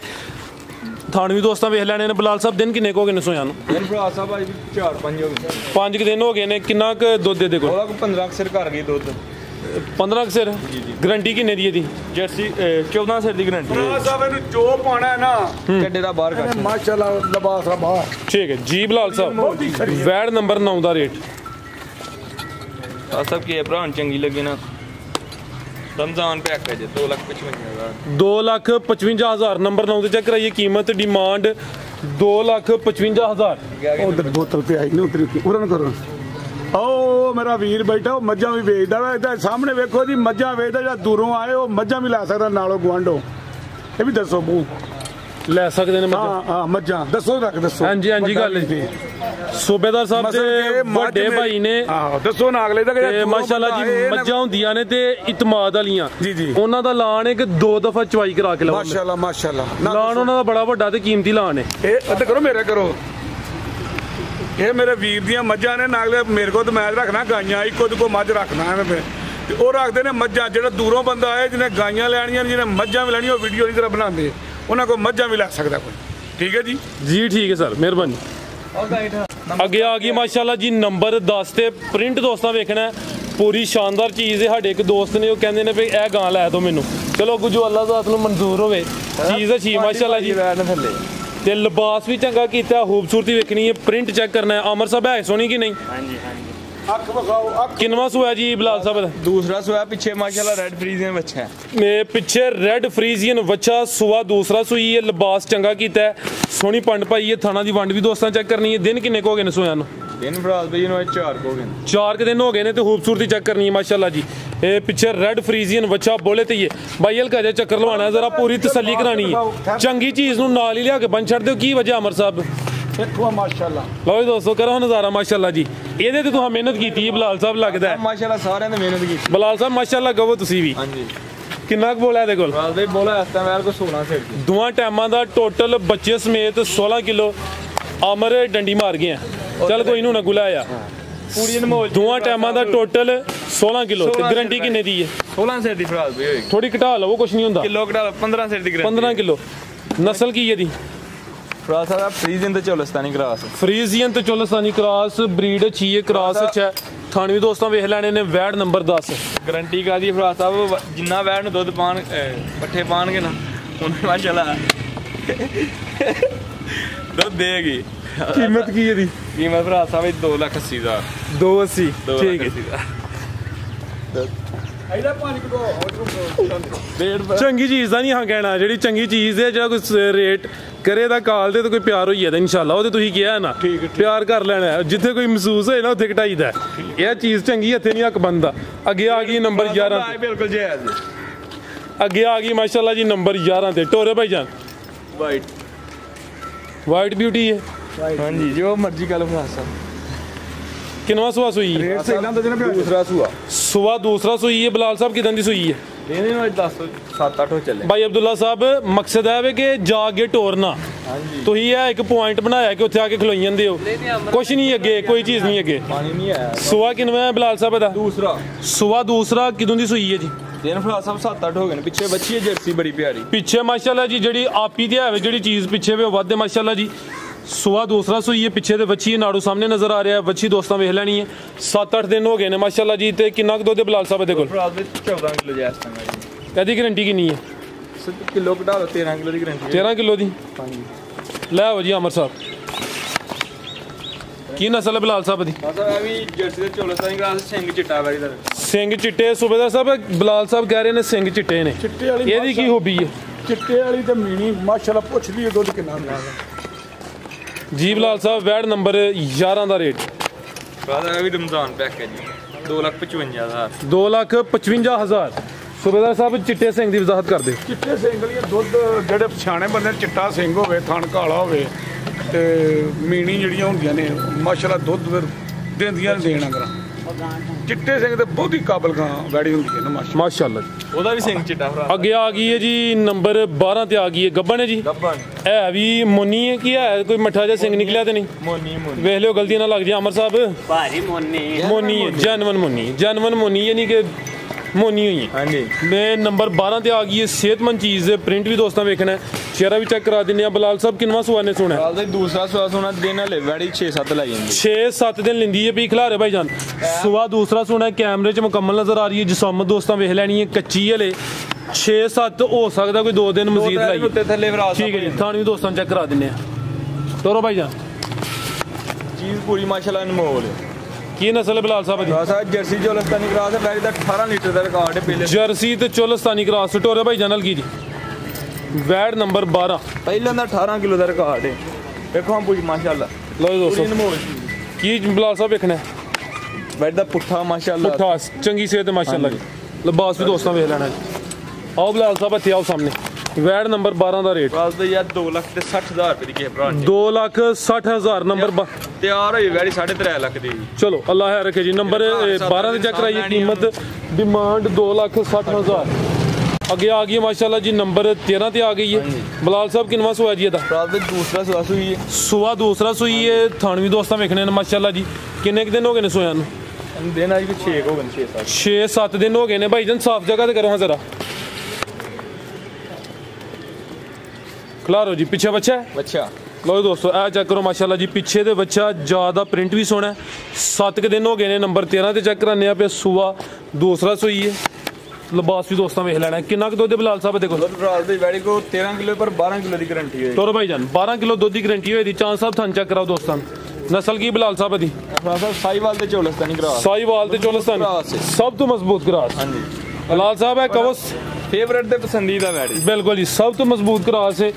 थानवी दोस्तां वेख लैने ने बलाल साहब दिन किन्ने को हो गए ने सोया ਦਿਨ ਭਰਾ ਸਾਹਿਬ ਅੱਜ 4-5 ਹੋ ਗਏ 5 दिन हो गए ने किन्ना क दुध दे कोल ਉਹਦਾ ਕੋ 15 ਸਿਰ ਘਰ ਗਈ ਦੁੱਧ 15 क सिर गारंटी किन्ने दी है दी ਜਰਸੀ 14 ਸਿਰ ਦੀ ਗਰੰਟੀ ਭਰਾ ਸਾਹਿਬ ਇਹਨੂੰ ਜੋ ਪਾਣਾ ਹੈ ਨਾ ਚੱਡੇ ਦਾ ਬਾਹਰ ਕੱਢ ਮਾਸ਼ਾਅੱਲਾ ਲਿਬਾਸ ਆ ਬਾਹਰ ठीक है जी बलाल साहब वैड नंबर 9 ਦਾ रेट ਆ ਸਭ ਕੀ ਭਰਾ ਚੰਗੀ ਲੱਗੇ ਨਾ रमजान पैकेज 2,55,000 2,55,000 नंबर 9 ਤੇ ਚੈੱਕ ਕਰਾਈਏ ਕੀਮਤ ਡਿਮਾਂਡ 2,55,000 ਉਧਰ ਬੋਤਲ ਤੇ ਆਈ ਨੇ ਉਤਰੀ ਉਰਨ ਕਰੋ ਓ ਮੇਰਾ ਵੀਰ ਬੈਠਾ ਉਹ ਮੱਝਾਂ ਵੀ ਵੇਚਦਾ ਵਾ ਇਹਦਾ ਸਾਹਮਣੇ ਵੇਖੋ ਜੀ ਮੱਝਾਂ ਵੇਚਦਾ ਜਿਹੜਾ ਦੂਰੋਂ ਆਏ ਉਹ ਮੱਝਾਂ ਵੀ ਲੈ ਸਕਦਾ ਨਾਲੋਂ ਗਵਾਂਢੋਂ ਇਹ ਵੀ ਦੱਸੋ ਬੂ ਲੈ ਸਕਦੇ ਨੇ ਮੱਝਾਂ ਹਾਂ ਹਾਂ ਮੱਝਾਂ ਦੱਸੋ ਰੱਖ ਦੱਸੋ ਹਾਂਜੀ ਹਾਂਜੀ ਗੱਲ ਹੈ ਸੂਬੇਦਾਰ ਸਾਹਿਬ ਦੇ ਵੱਡੇ ਭਾਈ ਨੇ ਹਾਂ ਦੱਸੋ ਨਾ ਅਗਲੇ ਦਾ ਤੇ ਮਾਸ਼ਾਅੱਲਾ ਜੀ ਮੱਝਾਂ ਹੁੰਦੀਆਂ ਨੇ ਤੇ ਇਤਮਾਦ ਵਾਲੀਆਂ ਜੀ ਜੀ ਉਹਨਾਂ ਦਾ ਲਾਣ ਹੈ ਕਿ 2 ਦਫਾ ਚਵਾਈ ਕਰਾ ਕੇ ਲਾਉਂਦੇ ਮਾਸ਼ਾਅੱਲਾ ਮਾਸ਼ਾਅੱਲਾ ਲਾਣ ਉਹਨਾਂ ਦਾ ਬੜਾ ਵੱਡਾ ਤੇ ਕੀਮਤੀ ਲਾਣ ਹੈ ਇਹ ਅੱਧ ਕਰੋ ਮੇਰੇ ਕਰੋ ਇਹ ਮੇਰੇ ਵੀਰ ਦੀਆਂ ਮੱਝਾਂ ਨੇ ਨਾਗਲੇ ਮੇਰੇ ਕੋਲ ਤਾਂ ਮੈਂ ਰੱਖਣਾ ਗਾਈਆਂ ਇੱਕੋ ਕੋ ਮੱਝ ਰੱਖਣਾ ਐਵੇਂ ਫਿਰ ਤੇ ਉਹ ਰੱਖਦੇ ਨੇ ਮੱਝਾਂ ਜਿਹੜਾ ਦੂਰੋਂ ਬੰਦਾ ਆਏ ਜਿਹਨੇ ਗਾਈਆਂ ਲੈਣੀਆਂ ਜਿਹਨੇ ਮੱਝਾਂ ਵੀ ਲੈਣੀਆਂ ਉਹ ਵੀਡੀਓ ਦੀ ਤਰ੍ਹਾਂ ਬਣਾਉਂਦੇ ਉਹਨਾਂ ਕੋਲ ਮੱਝਾਂ ਵੀ ਲੈ ਸਕਦਾ ਕੋਈ ਠੀਕ ਹੈ ਜੀ ਜੀ ਠੀਕ ਹੈ ਸਰ ਮਿਹਰਬਾਨੀ ਅੱਗੇ ਆ ਗਈ ਮਾਸ਼ਾਅੱਲਾ ਜੀ ਨੰਬਰ 10 ਤੇ ਪ੍ਰਿੰਟ ਦੋਸਤਾਂ ਵੇਖਣਾ ਪੂਰੀ ਸ਼ਾਨਦਾਰ ਚੀਜ਼ ਹੈ ਸਾਡੇ ਇੱਕ ਦੋਸਤ ਨੇ ਉਹ ਕਹਿੰਦੇ ਨੇ ਵੀ ਇਹ ਗਾਂ ਲੈ ਦਿਓ ਮੈਨੂੰ ਚਲੋ ਗੁਜੋ ਅੱਲਾਹ ਜ਼ਾਤ ਨੂੰ ਮਨਜ਼ੂਰ ਹੋਵੇ ਚੀਜ਼ ਅੱਛੀ ਮਾਸ਼ਾਅੱਲਾ ਜੀ ਤੇ ਲਿਬਾਸ ਵੀ ਚੰਗਾ ਕੀਤਾ ਖੂਬਸੂਰਤੀ ਵੇਖਣੀ ਹੈ ਪ੍ਰਿੰਟ ਚੈੱਕ ਕਰਨਾ ਹੈ ਅਮਰ ਸਾਹਿਬ ਹੈ ਸੋਹਣੀ ਕਿ ਨਹੀਂ ਹਾਂਜੀ ਹਾਂਜੀ ਅੱਖ ਵਿਖਾਓ ਅੱਖ ਕਿੰਨਵਾਂ ਸੂਆ ਜੀ ਬਲਾਲ ਸਾਹਿਬ ਦਾ दूसरा सोया पीछे माशाल्लाह रेड फ्रीजियन बच्चा है ਇਹ ਪਿੱਛੇ ਰੈੱਡ ਫਰੀਜ਼ੀਅਨ ਵੱਛਾ ਸੂਆ ਦੂਸਰਾ ਸੂਈ ਹੈ ਲਿਬਾਸ ਚੰਗਾ ਕੀਤਾ ਹੈ ਸੋਹਣੀ ਪੰਡ ਪਾਈ ਹੈ ਥਾਣਾ ਦੀ ਵੰਡ ਵੀ ਦੋਸਤਾਂ ਚੈੱਕ ਕਰਨੀ ਹੈ ਦਿਨ ਕਿੰਨੇ ਕੁ ਹੋ ਗਏ ਨੇ ਸੋਇਆਂ ਨੂੰ दिन फराज भाई नो 4 को गए 4 ਦਿਨ ਹੋ ਗਏ ਨੇ ਤੇ ਖੂਬਸੂਰਤੀ ਚੈੱਕ ਕਰਨੀ ਹੈ ਮਾਸ਼ਾਅੱਲਾ ਜੀ ਇਹ ਪਿੱਛੇ ਰੈੱਡ ਫਰੀਜ਼ੀਅਨ ਵੱਛਾ ਬੋਲੇ ਤੇ ਬਾਈ ਹਲਕਾ ਜਿਹਾ ਚੱਕਰ ਲਵਾਣਾ ਜ਼ਰਾ ਪੂਰੀ ਤਸੱਲੀ ਕਰਾਣੀ ਹੈ ਚੰਗੀ ਚੀਜ਼ ਨੂੰ ਨਾਲ ਹੀ ਲਿਆ ਕੇ ਬੰਨ ਛੱਡ ਦਿਓ ਕੀ ਵਜ੍ਹਾ ਅਮਰ ਸਾਹਿਬ ਦੇਖੋ ਮਾਸ਼ਾਅੱਲਾ ਲਓ ਜੀ ਦੋਸਤੋ ਕਰੋ ਨਜ਼ਾਰਾ ਮਾਸ਼ਾਅੱਲਾ ਜੀ ਇਹਦੇ ਤੇ ਤੁਸੀਂ ਮਿਹਨਤ ਕੀਤੀ ਹੈ ਬਲਾਲ ਸਾਹਿਬ ਲੱਗਦਾ ਹੈ माशाल्लाह सारे ने मेहनत की ਬਲਾਲ ਸਾਹਿਬ ਮਾਸ਼ਾਅੱਲਾ ਗਵੋ ਤੁਸੀਂ ਵੀ हाँ जी ਕਿੰਨਾ ਕੁ ਬੋਲਿਆ ਇਹਦੇ ਕੋਲ फराज भाई बोला इस टाइम यार को 16 सिर की ਦੋਵਾਂ ਟਾਈਮਾਂ ਦਾ ਟੋਟਲ ਬੱਚੇ ਸਮੇਤ 16 ਕਿਲੋ ਅਮਰ ਡੰਡੀ ਮਾਰ ਗਏ ਆ ਚੱਲ ਕੋਈ ਨੂੰ ਨਾ ਗੁਲਾਇਆ पूरी अनमोल ਦੋਵਾਂ ਟਾਈਮਾਂ ਦਾ ਟੋਟਲ 16 ਕਿਲੋ ਤੇ ਗਾਰੰਟੀ ਕਿੰਨੇ ਦੀ ਹੈ 16 सिर दी फराज भाई होएगी ਥੋੜੀ ਘਟਾ ਲਵੋ ਕੁਛ ਨਹੀਂ ਹੁੰਦਾ किलो कटा 15 सिर दी गारंटी 15 ਕਿਲੋ ਨਸਲ ਕੀ ਹੈ ਦੀ फराज साहब फ्रीजियन तो चोलस्तानी क्रास ਫਰੀਜ਼ੀਅਨ ਤੇ ਚੋਲਸਤਾਨੀ ਕ੍ਰਾਸ ਬਰੀਡ ਅੱਛੀ ਹੈ ਕ੍ਰਾਸ ਅੱਛਾ ਥਾਣਵੀ ਦੋਸਤਾਂ ਵੇਖ ਲੈਣੇ ਨੇ ਵੈਡ ਨੰਬਰ 10 गारंटी का दी फराज साहब जिन्ना वैट दुध पान पट्ठे पानगे ना उन्हें माशाल्लाह दुध देगी ਕੀਮਤ ਕੀ ਹੈ ਦੀ कीमत फराज साहब 2,80,000 280 ਠੀਕ ਹੈ ਇਹਦਾ 5 ਕਿਲੋ ਚੰਗੀ ਚੀਜ਼ ਦਾ ਨਹੀਂ ਹਾਂ ਕਹਿਣਾ ਜਿਹੜੀ ਚੰਗੀ ਚੀਜ਼ ਹੈ ਜਿਹੜਾ ਕੋਈ ਰੇਟ ਕਰੇ ਦਾ ਕਾਲ ਦੇ ਤੇ ਕੋਈ ਪਿਆਰ ਹੋਈ ਹੈ ਇਨਸ਼ਾਅੱਲਾ ਉਹ ਤੇ ਤੁਸੀਂ ਕਿਹਾ ਨਾ ਪਿਆਰ ਕਰ ਲੈਣਾ ਹੈ। ਜਿੱਥੇ ਕੋਈ ਮਹਿਸੂਸ ਹੋਏ ਨਾ ਉੱਥੇ ਘਟਾਈਦਾ ਇਹ ਚੀਜ਼ ਚੰਗੀ ਇੱਥੇ ਨਹੀਂ ਹੱਕ ਬੰਦਾ ਅੱਗੇ ਆ ਗਈ ਨੰਬਰ 11 ਤੇ बिल्कुल जायज ਅੱਗੇ ਆ ਗਈ ਮਾਸ਼ਾਅੱਲਾ ਜੀ ਨੰਬਰ 11 ਤੇ ਟੋਰੇ ਭਾਈਜਾਨ वाइट ਵਾਈਟ ਬਿਊਟੀ ਹੈ हाँ जी जो मर्जी कर लो फराज साहब ਕਿੰਨਵਾਂ ਸੂਆ ਸੂਈ ਹੈ ਰੇਟ ਸਹੀ ਨਾ ਦੱਸਣਾ ਪਿਆ दूसरा सुआ ਸੂਆ ਦੂਸਰਾ ਸੂਈ ਹੈ ਬਲਾਲ ਸਾਹਿਬ ਕਿਦਾਂ ਦੀ ਸੂਈ ਹੈ देने में 10 7-8 हो चले ਭਾਈ ਅਬਦੁੱਲਾ ਸਾਹਿਬ ਮਕਸਦ ਹੈ ਵੇ ਕਿ ਜਾ ਕੇ ਟੋਰਨਾ ਤੁਸੀਂ ਇਹ ਇੱਕ ਪੁਆਇੰਟ ਬਣਾਇਆ ਕਿ ਉੱਥੇ ਆ ਕੇ ਖਲੋਈ ਜਾਂਦੇ ਹੋ ਕੁਛ ਨਹੀਂ ਅੱਗੇ ਕੋਈ ਚੀਜ਼ ਨਹੀਂ ਅੱਗੇ पानी नहीं आया ਸੂਆ ਕਿੰਨਵਾਂ ਹੈ ਬਲਾਲ ਸਾਹਿਬ ਦਾ दूसरा ਸੂਆ ਦੂਸਰਾ ਕਿਦੋਂ ਦੀ ਸੂਈ ਹੈ ਜੀ दिन फराज साहब 7-8 हो गए ने पीछे बच्ची है जर्सी बड़ी प्यारी ਪਿੱਛੇ ਮਾਸ਼ਾਅੱਲਾ ਜੀ ਜਿਹੜੀ ਆਪੀ ਤੇ ਹੈ ਜਿਹੜੀ ਚੀਜ਼ ਪਿੱਛੇ ਵੇ ਵੱਧ ਮਾਸ਼ਾਅੱਲਾ ਜੀ ਸੂਆ ਦੂਸਰਾ ਸੂਈ ਹੈ ਪਿੱਛੇ ਤੇ ਵੱਛੀ ਨਾੜੂ ਸਾਹਮਣੇ ਨਜ਼ਰ ਆ ਰਿਹਾ ਹੈ ਵੱਛੀ ਦੋਸਤਾਂ ਵੇਖ ਲੈਣੀ ਹੈ 7-8 ਦਿਨ ਹੋ ਗਏ ਨੇ ਮਾਸ਼ਾਅੱਲਾ ਜੀ ਤੇ ਕਿੰਨਾ ਕੁ ਦੁੱਧ ਹੈ ਬਲਾਲ ਸਾਹਿਬ ਦੇ ਕੋਲ फराज भाई 14 किलो जायज टाइम है ਇਹਦੀ ਗਾਰੰਟੀ ਕਿੰਨੀ ਹੈ किलो घटा लो 13 किलो की गारंटी 13 किलो दी हाँ जी ਲੈ ਆਓ ਜੀ ਅਮਰ ਸਾਹਿਬ ਕੀ ਨਸਲ ਹੈ ਬਿਲਾਲ ਸਾਹਿਬ ਦੀ ਬਸ ਇਹ ਵੀ ਜਰਸੀ ਦੇ ਚੋਲਸਤਾਨੀ ਕਰਾਸ ਸਿੰਘ ਚਿੱਟਾ ਵੈਰੀ ਦਾ ਸਿੰਘ ਚਿੱਟੇ ਸੂਬੇਦਾਰ ਸਾਹਿਬ ਬਿਲਾਲ ਸਾਹਿਬ ਕਹਿ ਰਹੇ ਨੇ ਸਿੰਘ ਚਿੱਟੇ ਨੇ ਚਿੱਟੇ ਵਾਲੀ ਇਹਦੀ ਕੀ ਹੋਬੀ ਹੈ ਚਿੱਟੇ ਵਾਲੀ ਤੇ ਮੀਣੀ ਮਾਸ਼ਾਅੱਲਾ ਪੁੱਛ ਲਈ ਦੁੱਧ ਕਿੰਨਾ ਹੁੰਦਾ ਜੀ ਬਿਲਾਲ ਸਾਹਿਬ ਵੈੜ ਨੰਬਰ 11 ਦਾ ਰੇਟ ਬਸ ਇਹ ਵੀ ਰਮਜ਼ਾਨ ਪੈਕ ਹੈ ਜੀ 2,55,000 2,55,000 ਸੂਬੇਦਾਰ ਸਾਹਿਬ ਚਿੱਟੇ ਸਿੰਘ ਦੀ ਵਜ਼ਾਹਤ ਕਰ ਦਿਓ ਚਿੱਟੇ ਸਿੰਘ ਵਾਲੀ ਦੁੱਧ ਜਿਹੜੇ ਸਿਆਣੇ ਬੰਦੇ ਨੇ ਚਿੱਟਾ ਸਿੰਘ ਹੋਵੇ ਥਣ ਕਾਲਾ ਹੋਵੇ ਤੇ ਮੀਣੀ ਜਿਹੜੀਆਂ ਹੁੰਦੀਆਂ ਨੇ ਮਾਸ਼ਾਅੱਲਾ ਦੁੱਧ ਫਿਰ ਦਿੰਦੀਆਂ ਨੇ ਦੇਣਾ ਕਰਾਂ ਚਿੱਟੇ ਸਿੰਘ ਤੇ ਬਹੁਤ ਹੀ ਕਾਬਲ ਗਾਂ ਵੈੜੀ ਹੁੰਦੀ ਹੈ ਨਾ ਮਾਸ਼ਾਅੱਲਾ ਮਾਸ਼ਾਅੱਲਾ ਜੀ ਉਹਦਾ ਵੀ ਸਿੰਘ ਚਿੱਟਾ ਭਰਾ ਅੱਗੇ ਆ ਗਈ ਹੈ ਜੀ ਨੰਬਰ 12 ਤੇ ਆ ਗਈ ਹੈ ਗੱਬਣ ਹੈ ਜੀ ਗੱਬਨ ਹੈ ਵੀ ਮੋਨੀ ਹੈ ਕੀ ਹੈ ਕੋਈ ਮੱਠਾ ਜਿਹਾ ਸਿੰਘ ਨਿਕਲਿਆ ਤੇ ਨਹੀਂ ਮੋਨੀ ਵੇਖ ਲਿਓ ਗਲਤੀ ਨਾ ਲੱਗ ਜੇ ਅਮਰ ਸਾਹਿਬ ਭਾਰੀ ਮੋਨੀ ਮੋਨੀ ਹੈ ਜੈਨੂਨ ਮੋਨੀ ਯਾਨੀ ਕਿ ਮੋਨੀ ਹੋਈ ਹੈ हाँ जी ਮੈਂ ਨੰਬਰ 12 ਤੇ ਆ ਗਈ ਹੈ ਸਿਹਤਮੰਦ ਚੀਜ਼ ਪ੍ਰਿੰਟ ਵੀ ਦੋਸਤਾਂ ਵੇਖਣਾ ਹੈ ਚਿਹਰਾ ਵੀ ਚੈੱਕ ਕਰਾ ਦਿੰਦੇ ਆ ਬਲਾਲ ਸਾਹਿਬ ਕਿੰਨਵਾਂ ਸੂਆ ਨੇ ਸੁਣਾ ਸਾਲ ਦਾ ਦੂਸਰਾ ਸਵਾ ਸੋਨਾ ਦਿਨ ਹਲੇ ਵੈੜੀ 6-7 ਲਾਈ ਜਾਂਦੀ 6-7 ਦਿਨ ਲਿੰਦੀ ਹੈ ਵੀ ਖਿਲਾਰੇ ਭਾਈ ਜਾਨ ਸੂਆ ਦੂਸਰਾ ਸੁਣਾ ਕੈਮਰੇ 'ਚ ਮੁਕੰਮਲ ਨਜ਼ਰ ਆ ਰਹੀ ਹੈ ਜਿਸਮ ਦੋਸਤਾਂ ਵੇਖ ਲੈਣੀ ਹੈ ਕੱਚੀ ਹਲੇ 6-7 ਹੋ ਸਕਦਾ ਕੋਈ 2 ਦਿਨ ਮਜ਼ੀਦ ਲਾਈ ਉੱਤੇ ਥੱਲੇ ਭਰਾ ਠੀਕ ਹੈ ਜੀ ਥਾਣ ਵੀ ਦੋਸਤਾਂ ਚੈੱਕ ਕਰਾ ਦਿੰਦੇ ਆ ਤੋਰੋ ਭਾਈ ਜਾਨ ਚੀਜ਼ ਪੂਰੀ ਮਾਸ਼ਾਅੱਲਾ ਅਨਮੋਲ ਕੀ ਨਸਲ ਹੈ ਬਲਾਲ ਸਾਹਿਬ ਦੀ ਬਸ ਜਰਸੀ ਚੋਲਸਤਾਨੀ ਕਰਾਸ ਵੈੜੀ ਦਾ 18 ਲੀਟਰ ਦਾ ਰਿਕਾਰਡ ਹੈ ਪਹਿਲੇ ਜਰਸੀ ਤੇ ਚੋਲਸਤਾਨੀ ਕਰਾਸ ਟੋਰੇ ਭਾਈ ਜਾਨ ਹਲਕੀ ਜੀ ਵੈੜ ਨੰਬਰ 12 ਪਹਿਲਾਂ ਦਾ 18 ਕਿਲੋ ਦਾ ਰਿਕਾਰਡ ਹੈ ਵੇਖੋ ਪੂਰੀ ਮਾਸ਼ਾਅੱਲਾ ਲਓ ਜੀ ਪੂਰੀ ਦੋਸਤੋ ਅਨਮੋਲ ਕੀ ਬਲਾਲ ਸਾਹਿਬ ਵੇਖਣਾ ਵੈੜੀ ਦਾ ਪੁੱਠਾ ਮਾਸ਼ਾਅੱਲਾ ਪੁੱਠਾ ਚੰਗੀ ਸਿਹਤ ਮਾਸ਼ਾਅੱਲਾ ਜੀ ਲਿਬਾਸ ਵੀ ਦੋਸਤਾਂ ਵੇਖ ਲੈਣਾ ਜੀ ਆਓ ਬਲਾਲ ਸਾਹਿਬ ਇੱਥੇ ਆਓ ਸਾਹਮਣੇ ਵੈੜ ਨੰਬਰ 12 ਦਾ ਰੇਟ ਬਸ ਤੇ ਯਾਰ 2,60,000 ਰੁਪਏ ਦੀ ਕਿਸੇ ਭਰਾ ਨੇ 2,60,000 ਨੰਬਰ ਤਿਆਰ ਹੋਈ ਵੈੜੀ 3.5 ਲੱਖ ਦੀ ਚਲੋ ਅੱਲਾ ਹੈ ਰੱਖੇ ਜੀ ਨੰਬਰ 12 ਤੇ ਚੈੱਕ ਕਰਾਈਏ ਕੀਮਤ ਡਿਮਾਂਡ 2,60,000 ਅੱਗੇ ਆ ਗਈ ਮਾਸ਼ਾਅੱਲਾ ਜੀ ਨੰਬਰ 13 ਤੇ ਆ ਗਈ ਹੈ ਬਲਾਲ ਸਾਹਿਬ ਕਿੰਨਵਾਂ ਸੂਆ ਜੀ ਇਹਦਾ ਰਾਤ ਦੇ ਦੂਸਰਾ ਸਵਾ ਸੂਈ ਹੈ ਸੂਆ ਦੂਸਰਾ ਸੂਈ ਹੈ ਥਾਣਵੀ ਦੋਸਤਾਂ ਵੇਖਣੇ ਨੇ ਮਾਸ਼ਾਅੱਲਾ ਜੀ ਕਿੰਨੇ ਕੁ ਦਿਨ ਹੋ ਗਏ ਨੇ ਸੋਇਆਂ ਨੂੰ ਦਿਨ ਅੱਜ ਵੀ 6 ਹੋ ਗਏ 6-7 6-7 ਦਿਨ ਹੋ ਗਏ ਨੇ ਭਾਈ ਜਾਨ ਸਾਫ਼ ਜਗ੍ਹਾ ਤੇ ਕਰੋ ਹਾਂ ਜ਼ਰਾ ਖਲਾਰੋ ਜੀ ਪਿੱਛੇ ਬੱਚਾ ਹੈ ਬੱਚਾ ਲਓ ਜੀ ਦੋਸਤੋ ਇਹ ਚੈੱਕ ਕਰੋ ਮਾਸ਼ਾਅੱਲਾ ਜੀ ਪਿੱਛੇ ਦੇ ਬੱਚਾ ਜ਼ਿਆਦਾ ਪ੍ਰਿੰਟ ਵੀ ਸੋਹਣਾ 7 ਕੁ ਦਿਨ ਹੋ ਗਏ ਨੇ ਨੰਬਰ 13 ਤੇ ਚੈੱਕ ਕਰਾਨੇ ਆ ਪਿਆ ਸੂਆ ਦੂਸਰਾ ਸੂਈ ਹੈ ਲਿਬਾਸ ਵੀ ਦੋਸਤਾਂ ਵੇਖ ਲੈਣਾ ਕਿੰਨਾ ਕੁ ਦੁੱਧ ਹੈ ਬਲਾਲ ਸਾਹਿਬ ਦੇਖੋ ਰਾਤ ਦੀ ਵੈੜੀ ਕੋ 13 ਕਿਲੋ ਪਰ 12 ਕਿਲੋ ਦੀ ਗਾਰੰਟੀ ਹੈ ਤੋਰੋ ਭਾਈ ਜਾਨ 12 ਕਿਲੋ ਦੁੱਧ ਦੀ ਗਾਰੰਟੀ ਹੋਈ ਦੀ ਚਾਂਸ ਸਾਹਿਬ ਤੁਹਾਨੂੰ ਚੈੱਕ ਕਰਾਓ ਦੋਸਤਾਂ ਨਸਲ ਕੀ ਬਲਾਲ ਸਾਹਿਬ ਦੀ ਸਾਹਿਬ ਸਾਈਵਾਲ ਤੇ ਚੋਲਸਤਾਨੀ ਕਰਾ ਸਾਈਵਾਲ ਤੇ ਚੋਲਸਤਾਨ ਸਭ ਤੋਂ ਮਜ਼ਬੂਤ ਕਰਾਸ ਹਾਂਜੀ ਬਲਾਲ ਸਾਹਿਬ ਹੈ ਕਵਸ ਫੇਵਰੇਟ ਤੇ ਪਸੰਦੀਦਾ ਵੈੜੀ ਬਿਲकुल जी सब तो मजबूत क्रास है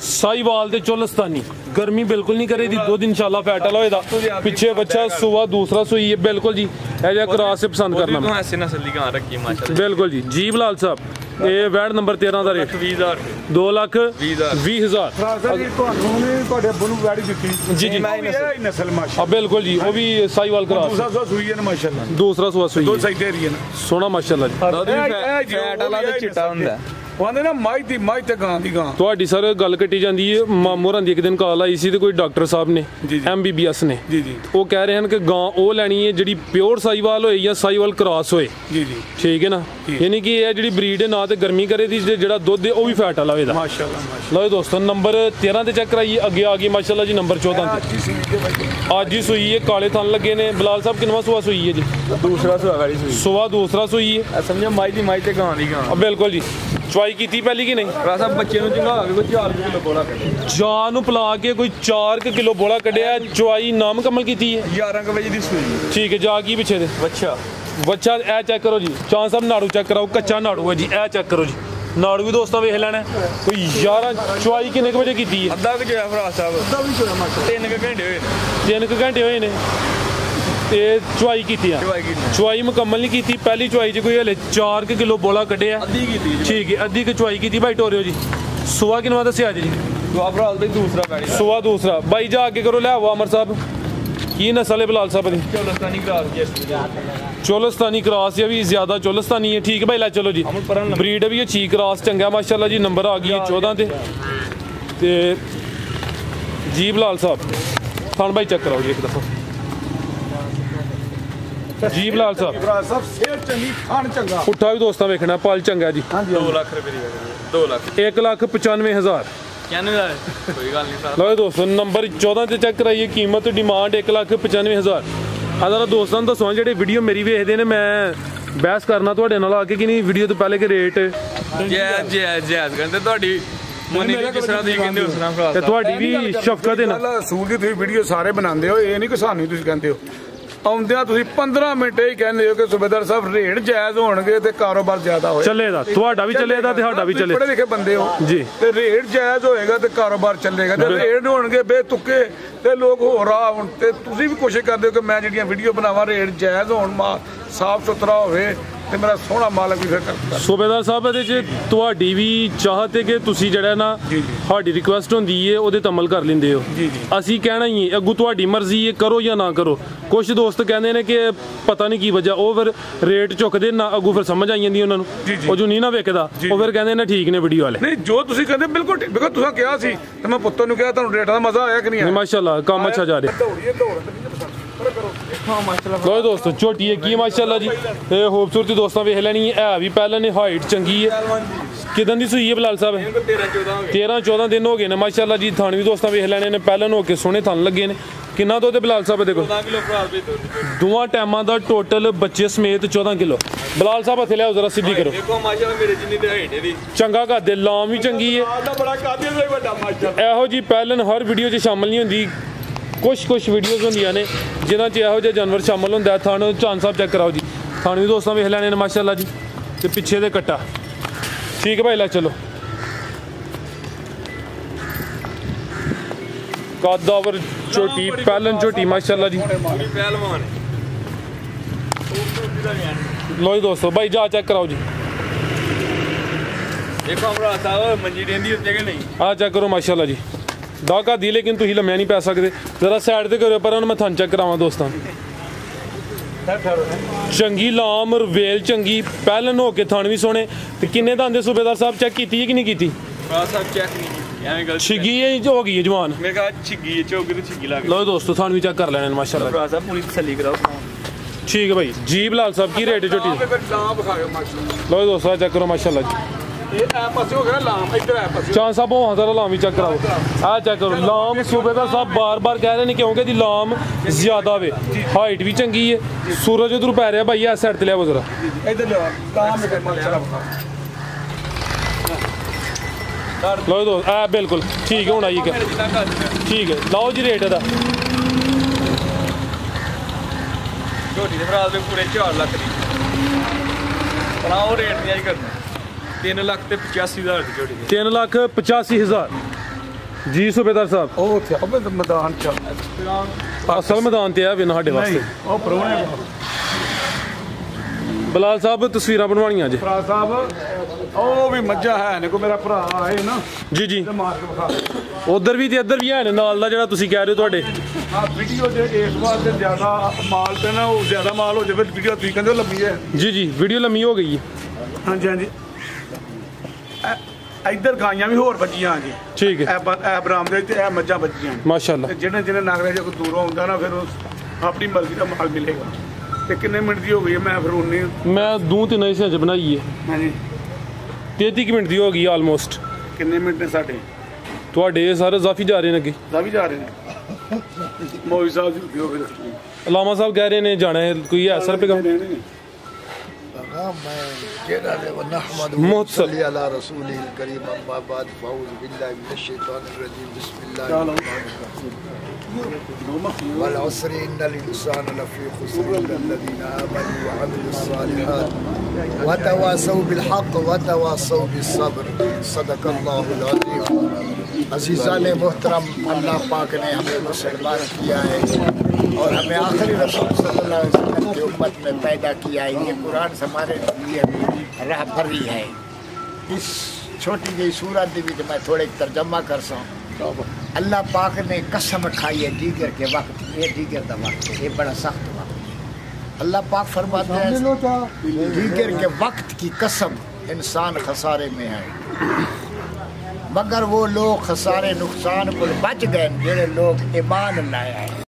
साहिवाल ते चोलस्तानी गर्मी बिल्कुल नहीं करे दी दो दिन इंशाल्लाह फैटल होएदा पीछे बच्चा सुबह दूसरा सुई है बिल्कुल जी ऐजा क्रास से पसंद करना तो ऐसे नस्ल की गां रखी माशाल्लाह बिल्कुल जी बलाल साहब ये वैड नंबर 13 ਦਾ ਰੇਟ 20000 2,20,000 ਰਾਜ਼ਾ ਜੀ ਤੁਹਾਨੂੰ ਨੇ ਤੁਹਾਡੇ ਅੱਬੂ ਨੂੰ ਵੈੜੀ ਦਿੱਤੀ ਜੀ ਜੀ ਇਹ ਨਸਲ ਮਾਸ਼ਾ ਆ ਬਿਲकुल ਜੀ ਉਹ ਵੀ ਸਾਹੀਵਾਲ ਕਰਾਸ ਦੂਸਰਾ ਸੋ ਸੂਈ ਹੈ ਮਾਸ਼ਾਅੱਲਾ ਦੂਸਰਾ ਸੁਆ ਸੂਈ ਦੋ ਸਾਈਡ ਏਰੀਆ ਨਾ ਸੋਹਣਾ ਮਾਸ਼ਾਅੱਲਾ ਜੀ ਦੁੱਧ ਵੀ ਫੈਟ ਵਾਲਾ ਤੇ ਚਿੱਟਾ ਹੁੰਦਾ ਕਹਿੰਦੇ ਨਾ ਮਾਈ ਤੇ ਗਾਂ ਦੀ ਗਾਂ ਤੁਹਾਡੀ ਸਰ ਗੱਲ ਕੱਟੀ ਜਾਂਦੀ ਹੈ ਮਾਮੂ ਹੋਰਾਂ ਦੀ ਇੱਕ ਦਿਨ ਕਾਲ ਆਈ ਸੀ ਤੇ ਕੋਈ ਡਾਕਟਰ ਸਾਹਿਬ ਨੇ ਜੀ। MBBS ਨੇ ਜੀ ਜੀ ਉਹ ਕਹਿ ਰਹੇ ਹਨ ਕਿ ਗਾਂ ਉਹ ਲੈਣੀ ਹੈ ਜਿਹੜੀ ਪਿਓਰ ਸਾਈਵਾਲ ਹੋਏ ਜਾਂ ਸਾਈਵਾਲ ਕ੍ਰਾਸ ਹੋਏ ਜੀ ਜੀ ਠੀਕ ਹੈ ਨਾ ਯਾਨੀ ਕਿ ਇਹ ਜਿਹੜੀ ਬਰੀਡ ਹੈ ਨਾ ਤੇ ਗਰਮੀ ਕਰੇ ਦੀ ਜਿਹੜਾ ਦੁੱਧ ਹੈ ਉਹ ਵੀ ਫੈਟ ਵਾਲਾ ਹੋਏਦਾ ਮਾਸ਼ਾਅੱਲਾ ਮਾਸ਼ਾਅੱਲਾ ਲਓ ਦੋਸਤੋ ਨੰਬਰ 13 ਤੇ ਚੈੱਕ ਕਰਾਈਏ ਅੱਗੇ ਆ ਗਈ ਮਾਸ਼ਾਅੱਲਾ ਜੀ ਨੰਬਰ 14 ਤੇ ਜੀ ਸੂਈ ਦੇ ਬਾਈ ਅੱਜ ਹੀ ਸੂਈ ਹੈ ਕਾਲੇ ਥਣ ਲੱਗੇ ਨੇ ਬਲਾਲ ਸਾਹਿਬ ਕਿੰਨਵਾਂ ਸੂਆ ਸੂਈ ਹੈ ਜੀ ਦੂਸਰਾ ਸੁਆ ਵੈੜੀ ਸੂਈ ਸੂਆ ਦੂਸਰਾ ਸੂਈ ਹੈ ਸਮਝੋ ਮਾਈ ਤੇ ਗਾਂ ਦੀ ਗਾਂ ਬਿਲਕੁਲ ਜੀ ਚੁਆਈ ਕੀਤੀ ਪਹਿਲੀ ਕਿ ਨਹੀਂ ਰਾਸਾ ਬੱਚੇ ਨੂੰ ਚੰਗਾ ਕੇ ਕੋਈ 4 ਕਿਲੋ ਬੋਲਾ ਕੱਢੇ ਜਾਨ ਨੂੰ ਪਿਲਾ ਕੇ ਕੋਈ 4 ਕਿਲੋ ਬੋਲਾ ਕੱਢਿਆ ਚੁਆਈ ਨਾ ਮੁਕੰਮਲ ਕੀਤੀ ਹੈ 11 ਵਜੇ ਦੀ ਸੂਈ ਠੀਕ ਹੈ ਜਾ ਕੀ ਪਿੱਛੇ ਦੇ ਬੱਚਾ ਬੱਚਾ ਇਹ ਚੈੱਕ ਕਰੋ ਜੀ ਚਾਂ ਸਾਹਿਬ ਨਾੜੂ ਚੈੱਕ ਕਰਾਓ ਕੱਚਾ ਨਾੜੂ ਹੈ ਜੀ ਇਹ ਚੈੱਕ ਕਰੋ ਜੀ ਨਾੜੂ ਵੀ ਦੋਸਤਾਂ ਵੇਖ ਲੈਣਾ ਕੋਈ 11 ਚੁਆਈ ਕਿੰਨੇ ਕੁ ਵਜੇ ਕੀਤੀ ਹੈ ਅੱਧਾ ਕਿ ਜੋਇਆ ਭਰਾ ਸਾਹਿਬ ਅੱਧਾ ਵੀ ਜੋਇਆ ਮਾਸ਼ਾ 3 ਘੰਟੇ ਹੋਏ 3 ਘੰਟੇ ਹੋਏ ਨੇ ਤੇ ਚੁਆਈ ਕੀਤੀ ਆ ਚੁਆਈ ਮੁਕੰਮਲ ਨਹੀਂ ਕੀਤੀ ਪਹਿਲੀ ਚੁਆਈ 'ਚ ਕੋਈ ਹਲੇ 4 ਕਿਲੋ ਬੋਲਾ ਕੱਢਿਆ ਅੱਧੀ ਕੀਤੀ ਠੀਕ ਹੈ ਅੱਧੀ ਕਿ ਚੁਆਈ ਕੀਤੀ ਭਾਈ ਟੋਰਿਓ ਜੀ ਸੁਆ ਕਿਨਵਾ ਦੱਸਿਆ ਜੀ ਦੁਆ ਭਰਾ ਦਾ ਦੂਸਰਾ ਵੈੜੀ ਸੁਆ ਦੂਸਰਾ ਬਾਈ ਜਾ ਅੱਗੇ ਕਰੋ ਲੈ ਆਓ ਅਮਰ ਸਾਹਿਬ ਕੀ ਨਸਲ ਹੈ ਬਲਾਲ ਸਾਹਿਬ ਦੀ ਚੋਲਸਤਾਨੀ ਕਰਾਸ ਚੋਲਸਤਾਨੀ ਕ੍ਰਾਸ ਇਹ ਵੀ ਜ਼ਿਆਦਾ ਚੋਲਸਤਾਨੀ ਹੈ ਠੀਕ ਹੈ ਭਾਈ ਲੈ ਚਲੋ ਜੀ ਬਰੀਡ ਵੀ ਅੱਛੀ ਕ੍ਰਾਸ ਚੰਗਾ ਮਾਸ਼ਾਅੱਲਾ ਜੀ ਨੰਬਰ ਆ ਗਈ 14 ਤੇ ਜੀ ਬਲਾਲ ਸਾਹਿਬ ਖਾਨ ਭਾਈ ਚੈੱਕ ਕਰਾਓ ਜੀ ਇੱਕ ਦਫਾ ਜੀ ਬਲਾਲ ਸਾਹਿਬ ਭਰਾ ਸਾਹਿਬ ਸਿਹਤ ਚੰਗੀ ਖਾਣ ਚੰਗਾ ਪੁੱਠਾ ਵੀ ਦੋਸਤਾਂ ਵੇਖਣਾ ਪਾਲ ਚੰਗਾ ਜੀ 2 ਲੱਖ ਰੁਪਏ ਦੀ ਵੈੜੀ 2 ਲੱਖ 1,95,000 ਕਹਿੰਦੇ ਦਾ ਕੋਈ ਗੱਲ ਨਹੀਂ ਸਾਹਿਬ ਲਓ ਦੋਸਤੋ ਨੰਬਰ 14 ਤੇ ਚੈੱਕ ਕਰਾਈਏ ਕੀਮਤ ਡਿਮਾਂਡ 1,95,000 ਆਦਾਰਾ ਦੋਸਤਾਂ ਨੂੰ ਦੱਸੋ ਜਿਹੜੇ ਵੀਡੀਓ ਮੇਰੀ ਵੇਖਦੇ ਨੇ ਮੈਂ ਬਹਿਸ ਕਰਨਾ ਤੁਹਾਡੇ ਨਾਲ ਆ ਕੇ ਕਿ ਨਹੀਂ ਵੀਡੀਓ ਤੋਂ ਪਹਿਲੇ ਕਿ ਰੇਟ ਜਾਇਜ਼ ਕਹਿੰਦੇ ਤੁਹਾਡੀ ਮਨੀ ਜਿਸ ਤਰ੍ਹਾਂ ਤੁਸੀਂ ਕਹਿੰਦੇ ਉਸ ਤਰ੍ਹਾਂ ਭਰਾ ਤੇ ਤੁਹਾਡੀ ਵੀ ਸ਼ਫਕਤ ਹੈ ਨਾ। ਅਸੂਲ ਦੀ ਤੁਸੀਂ ਵੀਡੀਓ ਸਾਰੇ ਬਣਾਉਂਦੇ ਹੋ, ਇਹ ਨਹੀਂ ਕਿ ਸਾਨੂੰ ਤੁਸੀਂ ਕਹਿੰਦੇ ਹੋ। ਆਉਂਦਿਆਂ ਤੁਸੀਂ 15 ਮਿੰਟ ਹੀ ਕਹਿੰਦੇ ਹੋ ਕਿ ਸੂਬੇਦਾਰ ਸਾਹਿਬ ਰੇਟ ਜਾਇਜ਼ ਹੋਣਗੇ ਤੇ ਕਾਰੋਬਾਰ ਜ਼ਿਆਦਾ ਹੋਏਗਾ। ਚੱਲੇਗਾ, ਤੁਹਾਡਾ ਵੀ ਚੱਲੇਗਾ ਤੇ ਸਾਡਾ ਵੀ ਚੱਲੇ। ਪੜ੍ਹੇ ਲਿਖੇ ਬੰਦੇ ਹੋ ਜੀ, ਤੇ ਰੇਟ ਜਾਇਜ਼ ਹੋਏਗਾ ਤੇ ਕਾਰੋਬਾਰ ਚੱਲੇਗਾ। ਤੇ ਰੇਟ ਹੋਣਗੇ ਬੇਤੁਕੇ ਤੇ ਲੋਕ ਹੋਰ ਆ ਹੁਣ ਤੇ ਤੁਸੀਂ ਵੀ ਕੋਸ਼ਿਸ਼ ਕਰਦੇ ਹੋ ਕਿ ਮੈਂ ਜਿਹੜੀਆਂ ਵੀਡੀਓ ਬਣਾਵਾਂ ਰੇਟ ਜਾਇਜ਼ ਹੋਣ, ਮਾਲ ਸਾਫ਼ ਸੁਥਰਾ ਹੋਵੇ ਤੇ ਮੇਰਾ ਸੋਹਣਾ ਮਾਲਕ ਵੀ ਫਿਰ ਕਰਦਾ। ਸੂਬੇਦਾਰ ਸਾਹਿਬ ਇਹਦੇ 'ਚ ਤੁਹਾਡੀ ਵੀ ਚਾਹਤ ਹੈ ਕਿ ਤੁਸੀਂ ਜਿਹੜਾ ਨਾ ਸਾਡੀ ਰਿਕੁਐਸਟ ਹੁੰਦੀ ਹੈ ਉਹਦੇ ਤੇ ਅਮਲ ਕਰ ਲੈਂਦੇ ਹੋ। ਅਸੀਂ ਕਹਿਣਾ ਹੀ ਹੈ, ਅੱਗੋਂ ਤੁਹਾਡੀ ਮਰਜ਼ੀ ਹੈ, ਕਰੋ ਜਾਂ ਨਾ ਕਰੋ। ਕੁਝ ਦੋਸਤ ਕਹਿੰਦੇ ਨੇ ਕਿ ਪਤਾ ਨਹੀਂ ਕੀ ਵਜ੍ਹਾ, ਉਹ ਫਿਰ ਰੇਟ ਚੁੱਕਦੇ ਨਾ, ਅੱਗੋਂ ਫਿਰ ਸਮਝ ਆਈ ਜਾਂਦੀ ਉਹਨਾਂ ਨੂੰ। ਉਹ ਜੋ ਨਹੀਂ ਨਾ ਵੇਖਦਾ ਉਹ ਫਿਰ ਕਹਿੰਦੇ ਨੇ ਠੀਕ ਨੇ ਵੀਡੀਓ ਵਾਲੇ। ਨਹੀਂ ਜੋ ਤੁਸੀਂ ਕਹਿੰਦੇ ਬਿਲਕੁਲ ਠੀਕ, ਬਿਲਕੁਲ ਤੁਸੀਂ ਕਿਹਾ ਸੀ ਤੇ ਮੈਂ ਪੁੱਤਰ ਨੂੰ ਕਿਹਾ ਤੁਹਾਨੂੰ ਰੇਟ ਦਾ ਮਜ਼ਾ ਆਇਆ ਕਿ ਨਹੀਂ ਆਇਆ? ਮਾਸ਼ਾਅੱਲਾ ਕੰਮ ਅੱਛਾ ਜਾ ਰਿਹਾ। ਲੋ ਦੋਸਤੋ ਝੋਟੀ ਹੈ ਕੀ ਮਾਸ਼ਾਅੱਲਾ ਜੀ, ਤੇ ਖੂਬਸੂਰਤੀ ਦੋਸਤਾਂ ਵੇਖ ਲੈਣੀ ਹੈ ਵੀ ਪਹਿਲਾਂ ਨੇ ਹਾਈਟ ਚੰਗੀ ਹੈ। ਕਿਦਾਂ ਦੀ ਸੂਈ ਹੈ ਬਲਾਲ ਸਾਹਿਬ? 13-14 ਦਿਨ ਹੋ ਗਏ ਨੇ ਮਾਸ਼ਾਅੱਲਾ ਜੀ। ਥਣ ਵੀ ਦੋਸਤਾਂ ਵੇਖ ਲੈਣੇ ਨੇ, ਪਹਿਲਾਂ ਹੋ ਕੇ ਸੋਹਣੇ ਥਣ ਲੱਗੇ ਨੇ। ਕਿੰਨਾ ਦੁੱਧ ਬਲਾਲ ਸਾਹਿਬ ਦੇ ਕੋਲ? 14 ਕਿਲੋ ਭਰਾ ਦੇ ਦੋਵਾਂ ਟਾਈਮਾਂ ਦਾ ਟੋਟਲ ਬੱਚੇ ਸਮੇਤ 14 ਕਿਲੋ। ਬਲਾਲ ਸਾਹਿਬ ਹੱਥੇ ਲਿਆਓ ਜ਼ਰਾ, ਸਿੱਧੀ ਕਰੋ। ਦੇਖੋ ਮਾਸ਼ਾਅੱਲਾ ਮੇਰੇ ਜਿੰਨੀ ਤੇ ਹਾਈਟ ਇਹਦੀ ਚੰਗਾ ਕਰਦੇ, ਲਾਮ ਵੀ ਚੰਗੀ ਹੈ। ਬੜਾ ਕਾਬਿਲ ਹੈ ਵੱਡਾ ਮਾਸ਼ਾਅੱਲਾ। ਇਹੋ ਜੀ ਪਹਿਲਾਂ ਹਰ ਵੀਡੀਓ 'ਚ ਸ਼ਾਮਲ ਨਹੀਂ ਹੁੰਦੀ, ਕੁਛ ਵੀਡੀਓਜ਼ ਹੁੰਦੀਆਂ ਨੇ ਜਿਨ੍ਹਾਂ 'ਚ ਇਹੋ ਜਿਹਾ ਜਾਨਵਰ ਸ਼ਾਮਲ ਹੁੰਦਾ। ਥਣ ਚਾਨ ਸਾਹਿਬ ਚੈੱਕ ਕਰਾਓ ਜੀ, ਥਣ ਵੀ ਦੋਸਤਾਂ ਵੇਖ ਲੈਣੇ ਨੇ ਮਾਸ਼ਾਅੱਲਾ ਜੀ। ਤੇ ਪਿੱਛੇ ਦੇ ਕੱਟਾ ਠੀਕ ਹੈ ਭਾਈ, ਲੈ ਚਲੋ। ਕਾਦਾਵਰ ਝੋਟੀ, ਪਹਿਲਨ ਝੋਟੀ ਮਾਸ਼ਾਅੱਲਾ ਜੀ। ਪੂਰੀ ਪਹਿਲਵਾਨ ਲੋ ਜੀ ਦੋਸਤੋ ਭਾਈ ਜਾ ਚੈੱਕ ਕਰਾਓ ਜੀ। ਦੇਖੋ ਭਰਾ ਸਾਹਿਬ ਮੰਜੀ ਰਹਿੰਦੀ ਉੱਤੇ ਕਿ ਨਹੀਂ? ਆ ਚੈੱਕ ਕਰੋ ਮਾਸ਼ਾਅੱਲਾ ਜੀ। ਦਾਗਾ ਦੀ ਲੇਕਿਨ ਤੁਸੀਂ ਲੰਮਿਆ ਨਹੀਂ ਪੈ ਸਕਦੇ, ਜ਼ਰਾ ਸਾਈਡ ਤੇ ਕਰਿਓ। ਪਰ ਹੁਣ ਮੈਂ ਥਣ ਚੈੱਕ ਕਰਾਵਾਂ ਦੋਸਤਾਂ। ਚੰਗੀ ਲਾਮ ਰਵੇਲ ਚੰਗੀ, ਪਹਿਲਨ ਹੋ ਕੇ ਥਣ ਵੀ ਸੋਹਣੇ। ਤੇ ਕਿੰਨੇ ਦੰਦ ਦੇ ਸੂਬੇਦਾਰ ਸਾਹਿਬ ਚੈੱਕ ਕੀਤੀ ਹੈ ਕਿ ਨਹੀਂ ਕੀਤੀ? ਭਰਾ ਸਾਹਿਬ ਚੈੱਕ ਨਹੀਂ ਕੀਤੀ, ਐਵੇਂ ਗੱਲ ਛਿੱਗੀ ਹੈ ਹੋ ਗਈ ਹੈ ਜਵਾਨ। ਮੇਰੇ ਕਹਾ ਛਿੱਗੀ ਚੌਕੀ ਤੇ ਛਿੱਗੀ ਲੱਗ ਲੋ ਦੋਸਤੋ ਥਣ ਵੀ ਚੈੱਕ ਕਰ ਲੈਣੇ ਨੇ ਮਾਸ਼ਾਅੱਲਾ। ਭਰਾ ਸਾਹਿਬ ਪੂਰੀ ਤਸੱਲੀ ਕਰਾਓ। ਠੀਕ ਹੈ ਭਾਈ ਜੀ। ਬਲਾਲ ਸਾਹਿਬ ਕੀ ਰੇਟ ਹੈ ਝੋਟੀ ਦਾ? ਲਾਮ ਵਿਖਾਓ ਮਾਸ਼ਾਅੱਲਾ। ਲੋ ਦੋਸਤੋ ਚੈੱਕ ਕਰੋ ਮਾਸ਼ਾਅੱਲਾ ਜੀ। ਇਹ ਐ ਪਾਸੇ ਹੋ ਗਿਆ ਲਾਮ, ਇੱਧਰ ਐ ਪਾਸੇ। ਚਾਂ ਸਾਹਿਬ ਉਹ ਹਜ਼ਾਰ ਲਾਮ ਵੀ ਚੈੱਕ ਕਰਾਓ। ਆ ਚੈੱਕ ਕਰੋ ਲਾਮ। ਸੂਬੇਦਾਰ ਸਾਹਿਬ ਬਾਰ-ਬਾਰ ਕਹਿ ਰਹੇ ਨੇ ਕਿਉਂਕਿ ਦੀ ਲਾਮ ਜ਼ਿਆਦਾ ਵੇ, ਹਾਈਟ ਵੀ ਚੰਗੀ ਹੈ। ਸੂਰਜ ਉਧਰ ਪੈ ਰਿਹਾ ਭਾਈ, ਇਸ ਸਾਈਡ ਤੇ ਲਿਆਓ ਜ਼ਰਾ। ਇੱਧਰ ਲਿਆ ਲਾਮ ਇੱਕ ਮਾਸ਼ਾਅੱਲਾ ਵਿਖਾ। ਲਓ ਦੋਸਤ ਆ ਬਿਲਕੁਲ ਠੀਕ ਹੋਣਾ ਜੀ। ਠੀਕ ਹੈ ਲਓ ਜੀ ਰੇਟ ਇਹਦਾ। ਝੋਟੀ ਦੇ ਭਰਾ ਦੇ ਪੂਰੇ 4 ਲੱਖ ਦੀ ਭਰਾ ਉਹ ਰੇਟ ਨਹੀਂ ਆਈ ਕਰਨਾ। 3 ਲੱਖ ਤੇ 85,000 ਦੀ ਝੋਟੀ ਦੇ। 3,85,000 ਜੀ ਸੂਬੇਦਾਰ ਸਾਹਿਬ। ਉਹ ਉੱਥੇ ਆਪਣੇ ਮੈਦਾਨ ਚ ਅਸਲ ਮੈਦਾਨ ਤੇ ਆ ਵੇ ਸਾਡੇ ਵਾਸਤੇ। ਉਹ ਪਰੋਣੇ ਬਲਾਲ ਸਾਹਿਬ ਤਸਵੀਰਾਂ ਬਣਵਾਉਣੀਆਂ ਜੇ। ਭਰਾ ਸਾਹਿਬ ਉਹ ਵੀ ਮੱਝਾਂ ਹੈ ਨੇ, ਕੋ ਮੇਰਾ ਭਰਾ ਆਏ ਨਾ ਜੀ ਜੀ, ਤੇ ਮਾਰ ਕੇ ਵਿਖਾ। ਉਧਰ ਵੀ ਤੇ ਇੱਧਰ ਵੀ ਹੈ ਨੇ ਨਾਲ ਦਾ ਜਿਹੜਾ ਤੁਸੀਂ ਕਹਿ ਰਹੇ ਹੋ ਤੁਹਾਡੇ। ਆ ਵੀਡੀਓ ਦੇ ਇਸ ਵਾਰ ਤੇ ਜ਼ਿਆਦਾ ਮਾਲ ਤੇ ਨਾ ਉਹ ਜ਼ਿਆਦਾ ਮਾਲ ਹੋ ਜਾਵੇ ਵੀਡੀਓ ਤੁਸੀਂ ਕਹਿੰਦੇ ਹੋ ਲੰਮੀ ਹੈ। ਜੀ ਜੀ ਵੀਡੀਓ ਲੰਮੀ ਹੋ ਗਈ ਹੈ। ਹਾਂਜੀ ਹਾਂਜੀ। ਇੱਧਰ ਗਾਈਆਂ ਵੀ ਹੋਰ ਬੱਜੀਆਂ ਜੀ। ਠੀਕ ਹੈ ਇਹ ਬਰਾਮ ਦੇ ਤੇ ਇਹ ਮੱਝਾਂ ਬੱਜੀਆਂ ਨੇ ਮਾਸ਼ਾਅੱਲਾ। ਤੇ ਜਿਹਨੇ ਨਾਗਰੇ ਜੇ ਕੋਈ ਦੂਰੋਂ ਆਉਂਦਾ ਨਾ ਫਿਰ ਉਹ ਆਪਣੀ ਮਰਜ਼ੀ ਦਾ ਮਾਲ ਮਿਲੇਗਾ। ਤੇ ਕਿੰਨੇ ਮਿੰਟ ਦੀ ਹੋ ਗਈ ਹੈ? ਮੈਂ ਫਿਰ ਉਨੀ ਮੈਂ 2-3 ਹਿੱਸਿਆਂ 'ਚ ਬਣਾਈ ਹੈ। ਹਾਂਜੀ 33 ਮਿੰਟ ਦੀ ਹੋ ਗਈ ਆਲਮੋਸਟ। ਕਿੰਨੇ ਮਿੰਟ ਨੇ ਸਾਡੇ? ਤੁਹਾਡੇ ਸਾਰੇ ਜ਼ਾਫੀ ਜਾ ਰਹੇ ਨੇ ਅੱਗੇ। ਦਾ ਵੀ ਜਾ ਰਹੇ ਨੇ ਮੋਈ ਸਾਹਿਬ ਦੀ ਵੀਡੀਓ ਫਿਰ ਅਲਾਮਾ ਸਾਹਿਬ ਕਹਿ ਰਹੇ ਨੇ ਜਾਣਾ ਹੈ, ਕੋਈ ਹੈ ਸਰ ਪੈਗਾਮ? محسن على رسوله الكريم اما بعد فاعوذ بالله من الشيطان الرجيم بسم الله الرحمن الرحيم والعصر ان الانسان لفي خسر الا الذين امنوا وعملوا الصالحات وتواصوا بالحق وتواصوا بالصبر صدق الله العظيم. अज़ीज़ान मोहतरम, अल्लाह पाक ने हमें मुसलमान किया है और हमें आखिरी रसूल सल्लल्लाहु अलैहि वसल्लम की उम्मत में पैदा किया है। ये कुरान हमारे लिए रहबरी है। इस छोटी जी सूरत भी मैं थोड़े तर्जमा कर सकूँ। अल्लाह पाक ने कसम खाई है दीगर के वक्त, ये दीगर का वक्त है, ये बड़ा सख्त वक्त है। अल्लाह पाक फरमाते हैं दीगर के वक्त की कसम इंसान खसारे में है, मगर वो लोग खसारे नुकसान को बच गए जो लोग ईमान लाए हैं।